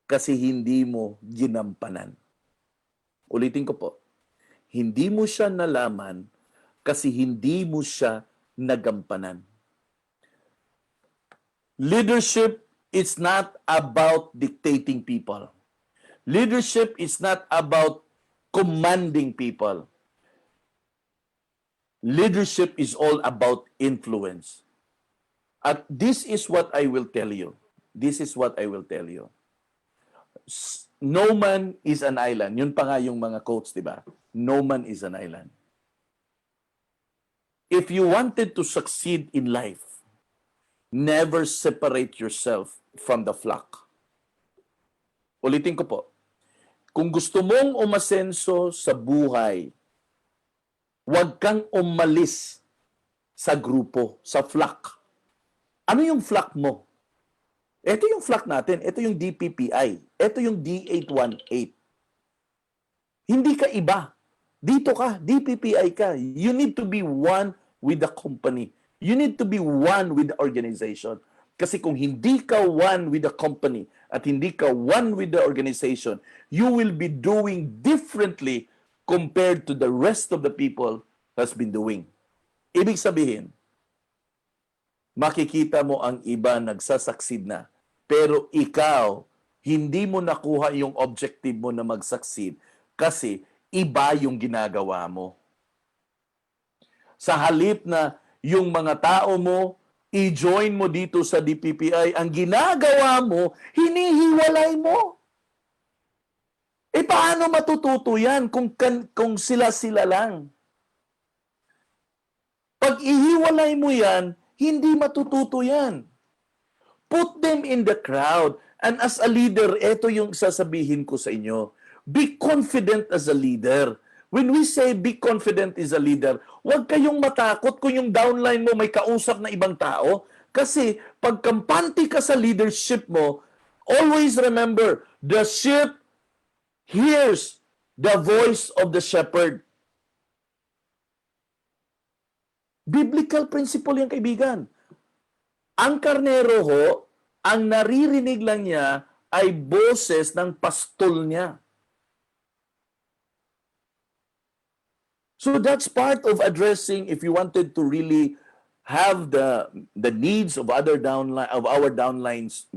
kasi hindi mo ginampanan. Ulitin ko po. Hindi mo siya nalaman kasi hindi mo siya nagampanan. Leadership is not about dictating people. Leadership is not about commanding people. Leadership is all about influence. At this is what I will tell you. This is what I will tell you. No man is an island. Yun pa nga yung mga quotes, di ba? No man is an island. If you wanted to succeed in life, never separate yourself from the flock. Ulitin ko po. Kung gusto mong umasenso sa buhay, huwag kang umalis sa grupo, sa flock. Ano yung flock mo? Ito yung flock natin. Ito yung DPPI. Ito yung D818. Hindi ka iba. Dito ka. DPPI ka. You need to be one with the company. You need to be one with the organization. Kasi kung hindi ka one with the company at hindi ka one with the organization, you will be doing differently compared to the rest of the people has been doing. Ibig sabihin, makikita mo ang iba nagsasucceed na, pero ikaw Hindi mo nakuha yung objective mo na mag-succeed kasi iba yung ginagawa mo. Sa halip na yung mga tao mo, i-join mo dito sa DPPI, ang ginagawa mo, hinihiwalay mo. Eh paano matututo yan kung sila-sila lang? Pag ihiwalay mo yan, hindi matututo yan. Put them in the crowd. And as a leader, ito yung sasabihin ko sa inyo. Be confident as a leader. When we say be confident as a leader, huwag kayong matakot kung yung downline mo may kausap na ibang tao. Kasi pag kampante ka sa leadership mo, always remember, the sheep hears the voice of the shepherd. Biblical principle yung kaibigan. Ang karnero ho, ang naririnig lang niya ay boses ng pastol niya. So that's part of addressing, if you wanted to really have the needs of our downlines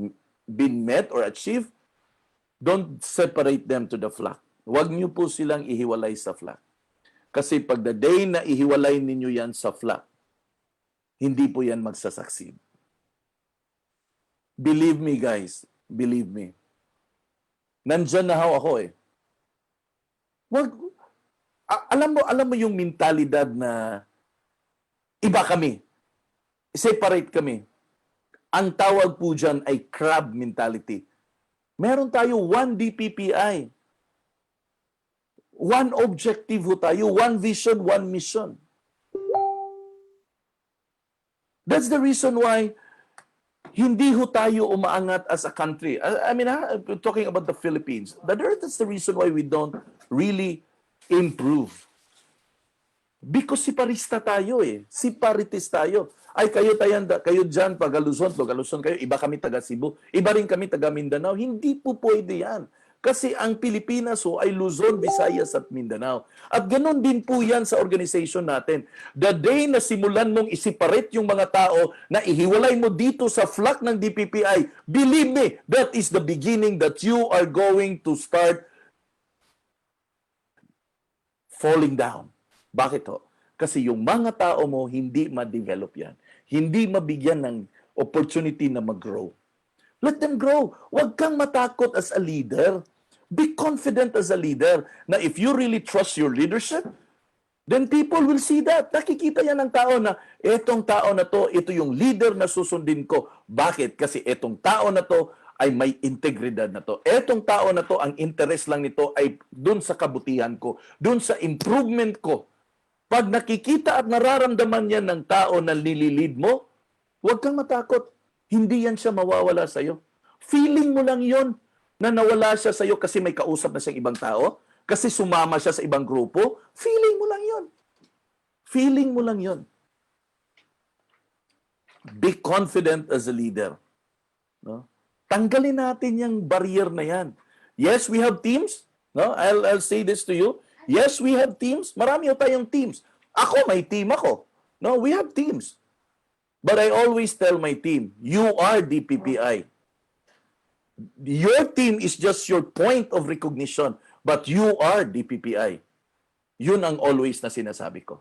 been met or achieved, don't separate them to the flock. Huwag niyo po silang ihiwalay sa flock. Kasi pag the day na ihiwalay ninyo yan sa flock, hindi po yan magsasucceed. Believe me guys, believe me. Nandyan na ako eh. Wag, alam mo yung mentalidad na iba kami. Separate kami. Ang tawag po dyan ay crab mentality. Meron tayo one DPPI. One objective ho tayo, one vision, one mission. That's the reason why hindi ho tayo umaangat as a country. I mean, talking about the Philippines, that's the reason why we don't really improve. Because siparista tayo eh. Siparitis tayo. Ay, kayo dyan, taga Luzon kayo, iba kami taga Cebu, iba rin kami taga Mindanao. Hindi po pwede yan. Kasi ang Pilipinas ho ay Luzon, Visayas at Mindanao. At ganun din po yan sa organization natin. The day na simulan mong isiparate yung mga tao na ihiwalay mo dito sa flock ng DPPI, believe me, that is the beginning that you are going to start falling down. Bakit ho? Kasi yung mga tao mo, hindi ma-develop yan. Hindi mabigyan ng opportunity na mag-grow. Let them grow. Huwag kang matakot as a leader. Be confident as a leader na if you really trust your leadership, then people will see that. Nakikita yan ng tao na etong tao na to, ito yung leader na susundin ko. Bakit? Kasi etong tao na to ay may integridad na to. Etong tao na to, ang interest lang nito ay dun sa kabutihan ko, dun sa improvement ko. Pag nakikita at nararamdaman yan ng tao na nililid mo, huwag kang matakot. Hindi yan siya mawawala sa'yo. Feeling mo lang yon na nawala siya sa'yo kasi may kausap na siyang ibang tao, kasi sumama siya sa ibang grupo. Feeling mo lang yon. Feeling mo lang yon. Be confident as a leader. No? Tanggalin natin yung barrier na yan. Yes, we have teams. No? I'll say this to you. Yes, we have teams. Marami tayong teams. Ako, may team ako. No, we have teams. But I always tell my team, you are DPPI. Your team is just your point of recognition, but you are DPPI. Yun ang always na sinasabi ko.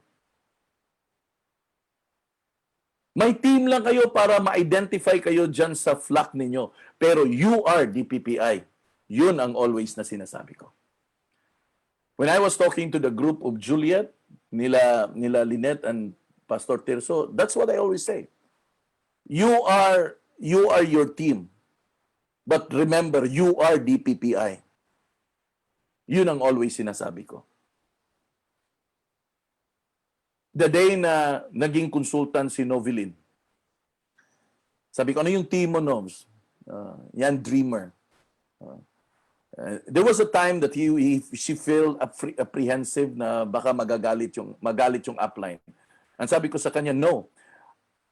May team lang kayo para ma-identify kayo dyan sa flock ninyo. Pero you are DPPI. Yun ang always na sinasabi ko. When I was talking to the group of Juliet, nila Lynette and Pastor Tirso, that's what I always say. You are your team. But remember, you are DPPI. Yun ang always sinasabi ko. The day na naging consultant si Novelin, sabi ko, ano yung team mo, Novs? Yan, dreamer. There was a time that she felt apprehensive na baka magalit yung upline. And sabi ko sa kanya, no.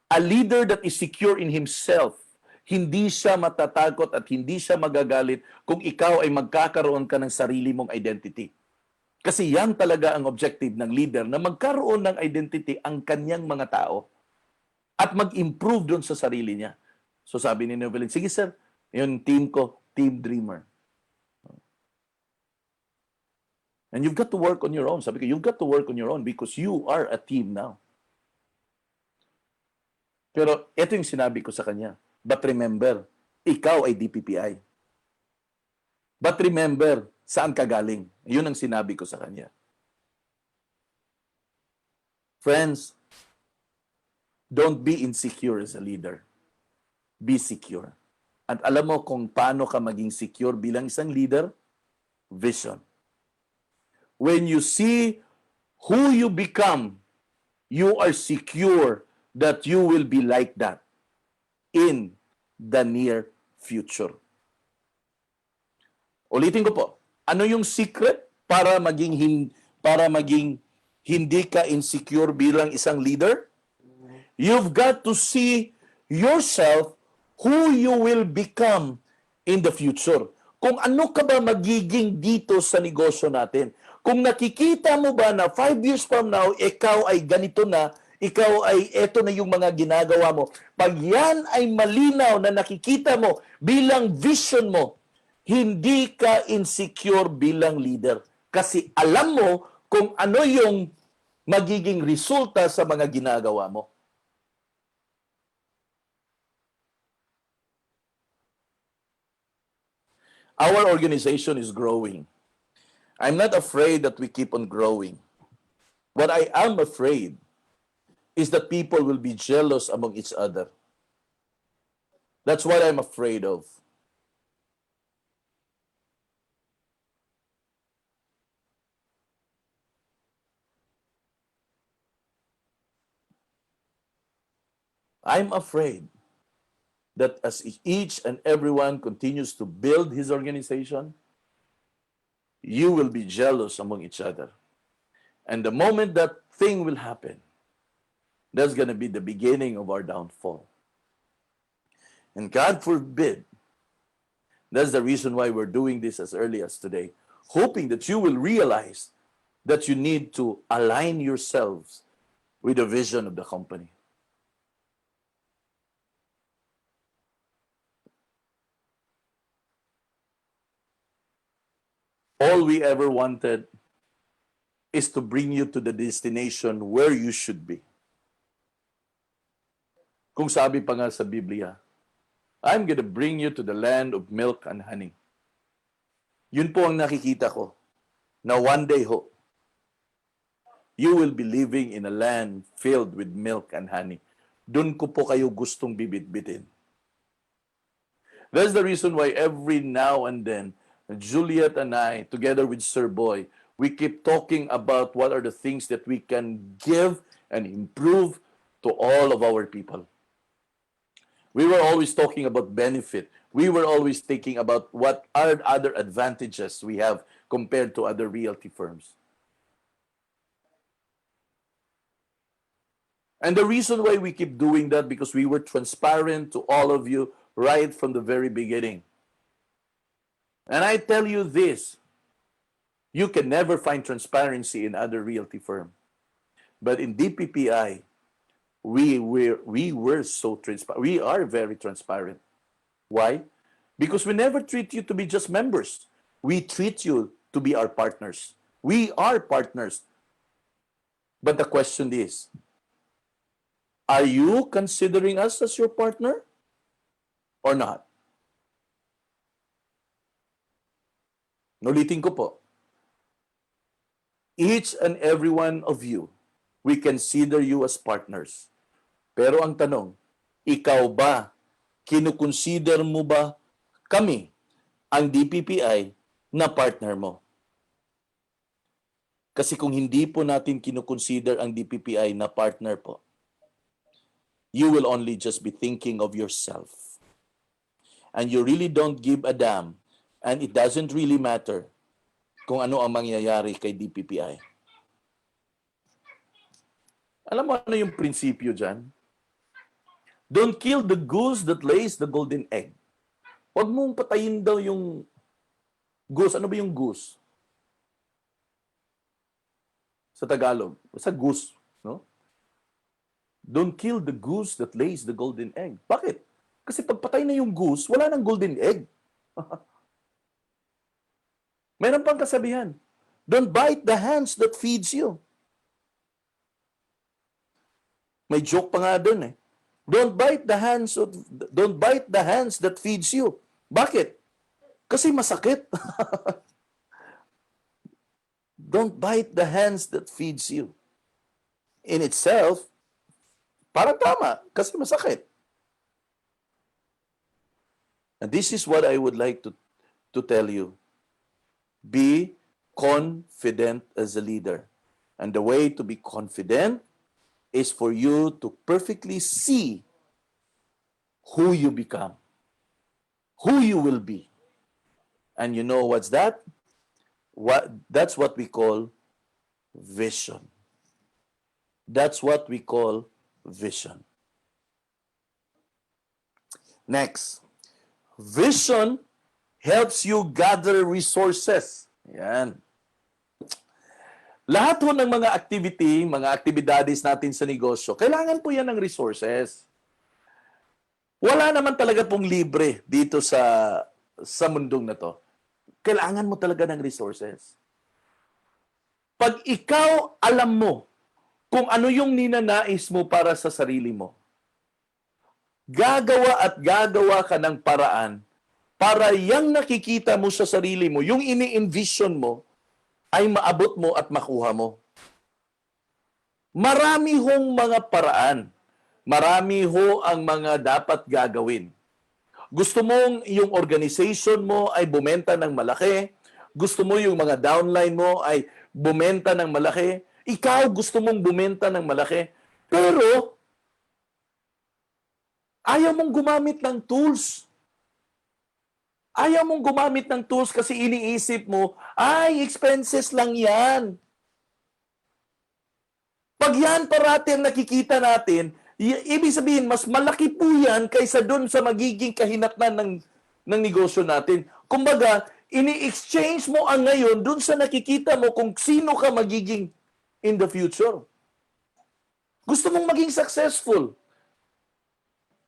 A leader that is secure in himself, hindi siya matatakot at hindi siya magagalit kung ikaw ay magkakaroon ka ng sarili mong identity. Kasi yan talaga ang objective ng leader, na magkaroon ng identity ang kanyang mga tao at mag-improve doon sa sarili niya. So sabi ni Novelin, sige sir, yung team ko, team dreamer. And you've got to work on your own. Sabi ko, you've got to work on your own because you are a team now. Pero ito yung sinabi ko sa kanya. But remember, ikaw ay DPPI. But remember, saan ka galing? Yun ang sinabi ko sa kanya. Friends, don't be insecure as a leader. Be secure. At alam mo kung paano ka maging secure bilang isang leader? Vision. When you see who you become, you are secure that you will be like that in the near future. Ulitin ko po, ano yung secret para maging hindi ka insecure bilang isang leader? You've got to see yourself who you will become in the future. Kung ano ka ba magiging dito sa negosyo natin. Kung nakikita mo ba na 5 years from now, ikaw ay ganito na, ikaw ay eto na yung mga ginagawa mo. Pag yan ay malinaw na nakikita mo bilang vision mo, hindi ka insecure bilang leader. Kasi alam mo kung ano yung magiging resulta sa mga ginagawa mo. Our organization is growing. I'm not afraid that we keep on growing. What I am afraid is that people will be jealous among each other. That's what I'm afraid of. I'm afraid that as each and everyone continues to build his organization, you will be jealous among each other. And the moment that thing will happen, that's going to be the beginning of our downfall. And God forbid, that's the reason why we're doing this as early as today, hoping that you will realize that you need to align yourselves with the vision of the company. All we ever wanted is to bring you to the destination where you should be. Kung sabi pa nga sa Biblia, I'm gonna bring you to the land of milk and honey. Yun po ang nakikita ko, na one day ho, you will be living in a land filled with milk and honey. Doon ko po kayo gustong bibit-bitin. That's the reason why every now and then, Juliet and I, together with Sir Boy, we keep talking about what are the things that we can give and improve to all of our people. We were always talking about benefit. We were always thinking about what are other advantages we have compared to other realty firms. And the reason why we keep doing that, because we were transparent to all of you right from the very beginning. And I tell you this, you can never find transparency in other realty firm. But in DPPI, we were so transparent. We are very transparent. Why? Because we never treat you to be just members. We treat you to be our partners. We are partners. But the question is, are you considering us as your partner or not? Nulitin ko po. Each and every one of you, we consider you as partners. Pero ang tanong, ikaw ba, kinukonsider mo ba kami, ang DPPI, na partner mo? Kasi kung hindi po natin kinukonsider ang DPPI na partner po, you will only just be thinking of yourself. And you really don't give a damn. And it doesn't really matter kung ano ang mangyayari kay DPPI. Alam mo ano yung prinsipyo dyan? Don't kill the goose that lays the golden egg. Huwag mong patayin daw yung goose. Ano ba yung goose? Sa Tagalog. Sa goose. No? Don't kill the goose that lays the golden egg. Bakit? Kasi pag patay na yung goose, wala nang golden egg. Meron pang kasabihan, don't bite the hands that feeds you. May joke pa nga dun eh. Don't bite the hands that feeds you. Bakit? Kasi masakit. Don't bite the hands that feeds you. In itself, parang tama, kasi masakit. And this is what I would like to tell you. Be confident as a leader. And the way to be confident is for you to perfectly see who you become, who you will be. And you know what's that? That's what we call vision. That's what we call vision. Next, vision helps you gather resources. Yan. Lahat ho ng mga activity, mga aktibidades natin sa negosyo, kailangan po yan ng resources. Wala naman talaga pong libre dito sa mundong na to. Kailangan mo talaga ng resources. Pag ikaw alam mo kung ano yung ninanais mo para sa sarili mo, gagawa at gagawa ka ng paraan para yung nakikita mo sa sarili mo, yung ini-envision mo, ay maabot mo at makuha mo. Marami hong mga paraan. Marami ho ang mga dapat gagawin. Gusto mong yung organization mo ay bumenta ng malaki. Gusto mo yung mga downline mo ay bumenta ng malaki. Ikaw gusto mong bumenta ng malaki. Pero, ayaw mong gumamit ng tools. Ayaw mong gumamit ng tools kasi iniisip mo, ay, expenses lang yan. Pag yan parati ang nakikita natin, ibig sabihin, mas malaki po yan kaysa doon sa magiging kahinatnan ng negosyo natin. Kumbaga, ini-exchange mo ang ngayon doon sa nakikita mo kung sino ka magiging in the future. Gusto mong maging successful.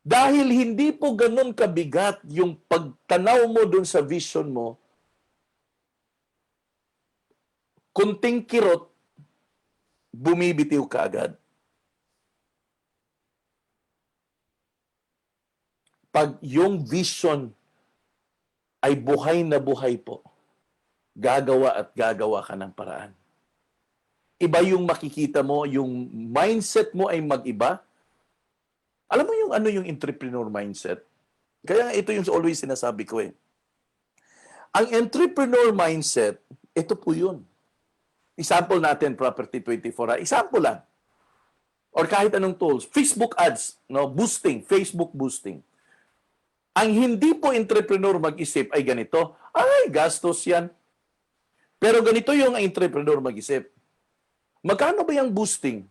Dahil hindi po ganun kabigat yung pagtanaw mo dun sa vision mo, kunting kirot, bumibitiw ka agad. Pag yung vision ay buhay na buhay po, gagawa at gagawa ka ng paraan. Iba yung makikita mo, yung mindset mo ay mag-iba. Alam mo yung ano yung entrepreneur mindset? Kaya ito yung always sinasabi ko eh. Ang entrepreneur mindset, ito po yun. Example natin, Property 24. Example lang. Or kahit anong tools. Facebook ads, no? Boosting, Facebook boosting. Ang hindi po entrepreneur mag-isip ay ganito, ay, gastos yan. Pero ganito yung entrepreneur mag-isip. Magkano ba yung boosting?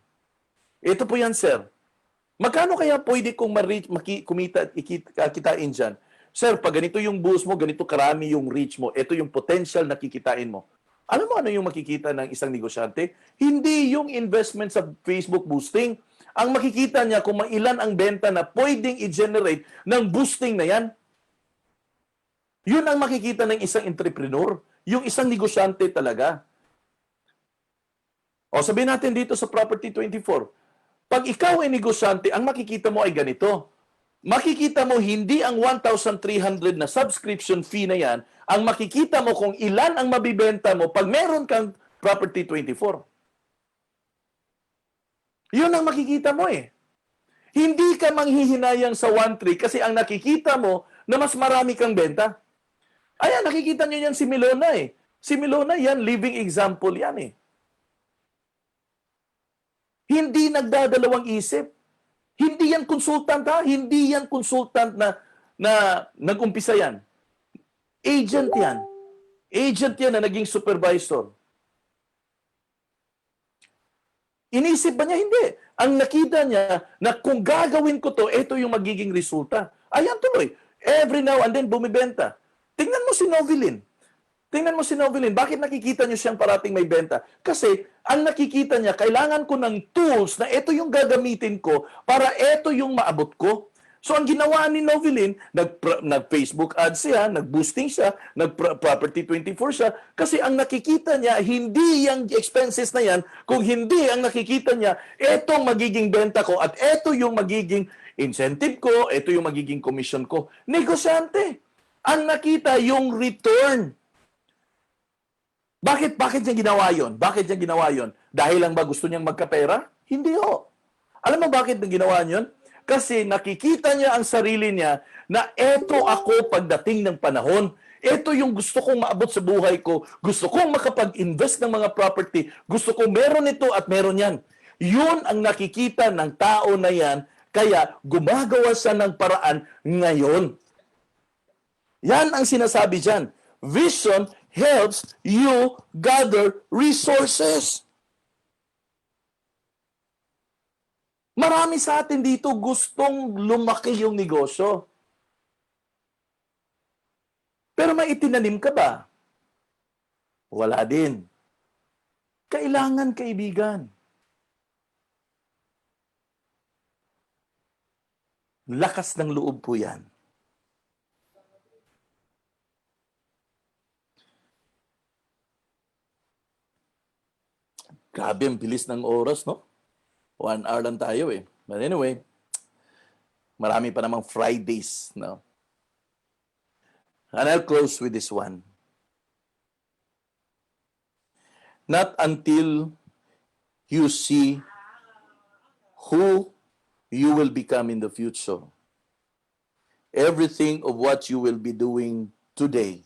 Ito po yan, sir. Magkano kaya pwede kong kumita at kitain dyan? Sir, pag ganito yung boost mo, ganito karami yung reach mo, ito yung potential na kikitain mo. Alam mo ano yung makikita ng isang negosyante? Hindi yung investment sa Facebook boosting. Ang makikita niya kung mailan ang benta na pwedeng i-generate ng boosting na yan. Yun ang makikita ng isang entrepreneur. Yung isang negosyante talaga. O sabihin natin dito sa Property 24, pag ikaw ay negosyante, ang makikita mo ay ganito. Makikita mo hindi ang 1,300 na subscription fee na yan, ang makikita mo kung ilan ang mabibenta mo pag meron kang Property 24. Yun ang makikita mo eh. Hindi ka manghihinayang sa 1,3 kasi ang nakikita mo na mas marami kang benta. Ayan, nakikita nyo yan si Milona eh. Si Milona yan, living example yan eh. Hindi nagdadalawang isip. Hindi yan consultant ha. Hindi yan consultant na nag-umpisa yan. Agent yan. Agent yan na naging supervisor. Inisip ba niya? Hindi. Ang nakita niya na kung gagawin ko to, ito yung magiging resulta. Ayan tuloy. Every now and then bumibenta. Tingnan mo si Novelin. Tingnan mo si Novelin. Bakit nakikita niyo siyang parating may benta? Kasi ang nakikita niya, kailangan ko ng tools na ito yung gagamitin ko para ito yung maabot ko. So ang ginawa ni Novelin, nag-Facebook ads siya, nag-boosting siya, nag-property 24 siya, kasi ang nakikita niya, hindi yung expenses na yan, kung hindi ang nakikita niya, etong magiging benta ko at eto yung magiging incentive ko, eto yung magiging commission ko. Negosyante. Ang nakita yung return. Bakit niya ginawa yon? Bakit niya ginawa yon? Dahil lang ba gusto niyang magkapera? Hindi ho. Alam mo bakit niya ginawa yon? Kasi nakikita niya ang sarili niya na eto ako pagdating ng panahon. Ito yung gusto kong maabot sa buhay ko. Gusto kong makapag-invest ng mga property. Gusto kong meron ito at meron yan. Yun ang nakikita ng tao na yan. Kaya gumagawa siya ng paraan ngayon. Yan ang sinasabi dyan. Vision helps you gather resources. Marami sa atin dito gustong lumaki yung negosyo. Pero may itinanim ka ba? Wala din. Kailangan, kaibigan. Lakas ng loob po yan. Grabe, ang bilis ng oras, no? 1 hour lang tayo eh. But anyway, marami pa namang Fridays, no? And I'll close with this one. Not until you see who you will become in the future. Everything of what you will be doing today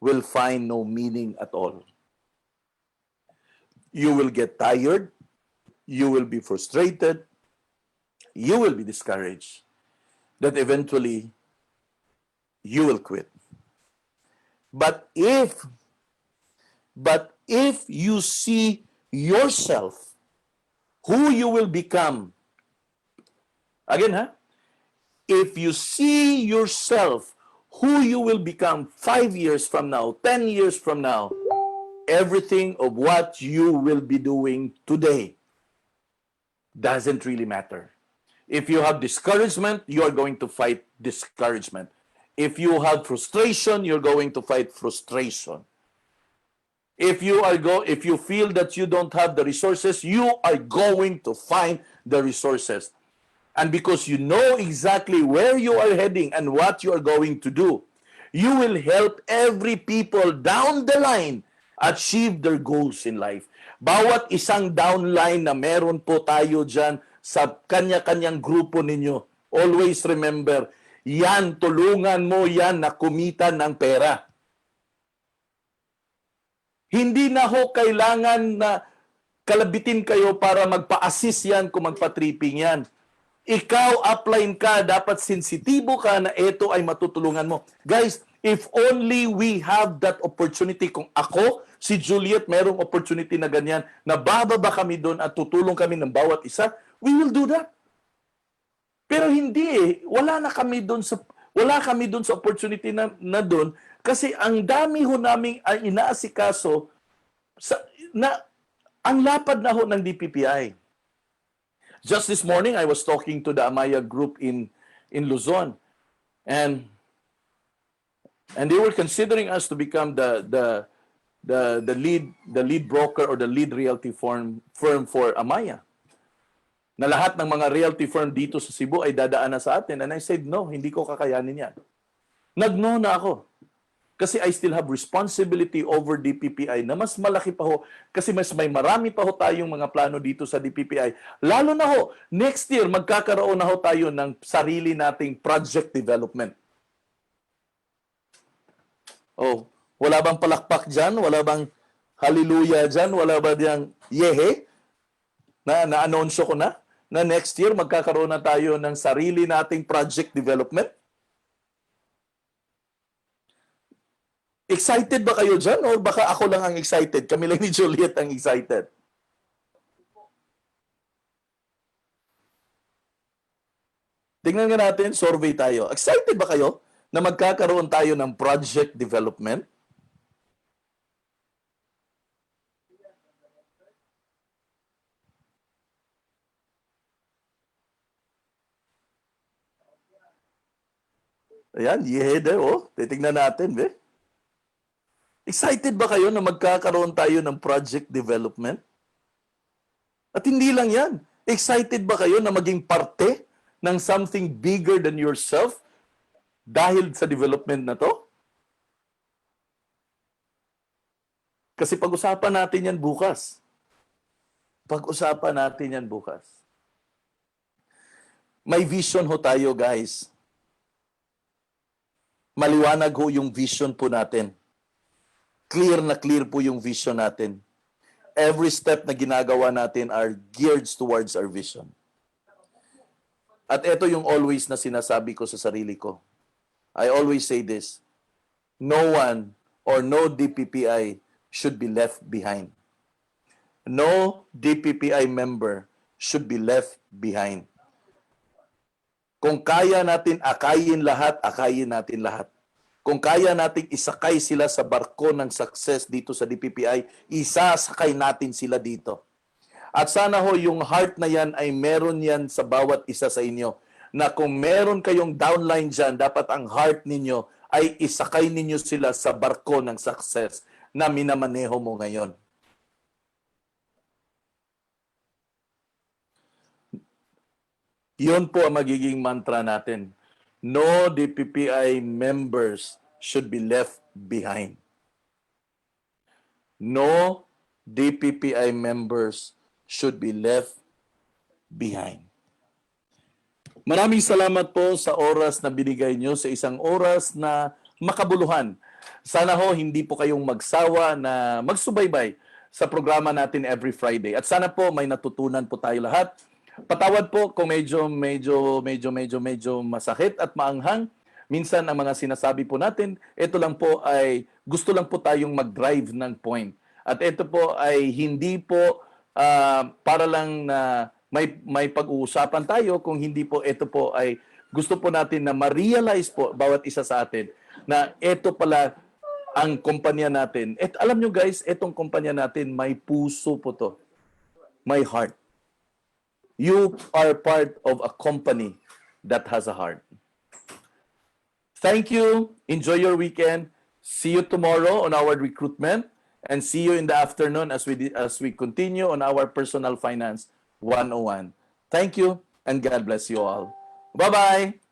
will find no meaning at all. You will get tired. You will be frustrated. You will be discouraged. That eventually, you will quit. But if you see yourself, who you will become, again, if you see yourself, who you will become 5 years from now, 10 years from now, everything of what you will be doing today doesn't really matter. If you have discouragement, you are going to fight discouragement. If you have frustration, you're going to fight frustration. If you feel that you don't have the resources, you are going to find the resources. And because you know exactly where you are heading and what you are going to do, you will help every people down the line achieve their goals in life. Bawat isang downline na meron po tayo dyan sa kanya-kanyang grupo ninyo, always remember, yan, tulungan mo yan na kumita ng pera. Hindi na ho kailangan na kalabitin kayo para magpa-assist yan kung magpa-tripping yan. Ikaw, upline ka, dapat sensitibo ka na ito ay matutulungan mo. Guys, if only we have that opportunity, kung ako, si Juliet, merong opportunity na ganyan, na bababa kami doon at tutulong kami ng bawat isa, we will do that. Pero hindi eh. Wala kami doon sa opportunity na doon kasi ang dami ho naming inaasikaso na ang lapad na ho ng DPPI. Just this morning, I was talking to the Amaya group in Luzon, and they were considering us to become the lead broker or the lead realty firm for Amaya. Na lahat ng mga realty firm dito sa Cebu ay dadaan na sa atin. And I said, no, hindi ko kakayanin yan. Nag-no na ako. Kasi I still have responsibility over DPPI na mas malaki pa ho. Kasi mas may marami pa ho tayong mga plano dito sa DPPI. Lalo na ho, next year, magkakaroon na ho tayo ng sarili nating project development. Oh, wala bang palakpak dyan? Wala bang hallelujah dyan? Wala ba diyang yehe? Na-anonsyo ko na next year magkakaroon na tayo ng sarili nating project development? Excited ba kayo dyan? O baka ako lang ang excited? Kami lang ni Juliet ang excited. Tingnan nga natin, survey tayo. Excited ba kayo na magkakaroon tayo ng project development? Ayan, yehede, oh. Titignan natin, be. Excited ba kayo na magkakaroon tayo ng project development? At hindi lang yan. Excited ba kayo na maging parte ng something bigger than yourself dahil sa development na to? Kasi pag-usapan natin yan bukas. Pag-usapan natin yan bukas. May vision ho tayo, guys. Maliwanag ho yung vision po natin. Clear na clear po yung vision natin. Every step na ginagawa natin are geared towards our vision. At ito yung always na sinasabi ko sa sarili ko. I always say this, no one or no DPPI should be left behind. No DPPI member should be left behind. Kung kaya natin akayin lahat, akayin natin lahat. Kung kaya nating isakay sila sa barko ng success dito sa DPPI, isasakay natin sila dito. At sana ho yung heart na yan ay meron yan sa bawat isa sa inyo. Na kung meron kayong downline dyan, dapat ang heart ninyo ay isakay ninyo sila sa barko ng success na minamaneho mo ngayon. Yun po ang magiging mantra natin. No DPPI members should be left behind. No DPPI members should be left behind. Maraming salamat po sa oras na binigay nyo sa isang oras na makabuluhan. Sana ho hindi po kayong magsawa na magsubaybay sa programa natin every Friday. At sana po may natutunan po tayo lahat. Patawad po kung medyo masakit at maanghang. Minsan ang mga sinasabi po natin, ito lang po ay gusto lang po tayong mag-drive ng point. At ito po ay hindi po para lang na may pag-uusapan tayo, kung hindi po ito po ay gusto po natin na ma-realize po bawat isa sa atin na ito pala ang kumpanya natin. Alam nyo guys, itong kumpanya natin may puso po to. May heart. You are part of a company that has a heart. Thank you. Enjoy your weekend. See you tomorrow on our recruitment, and see you in the afternoon as we continue on our personal finance 101. Thank you, and God bless you all. Bye-bye.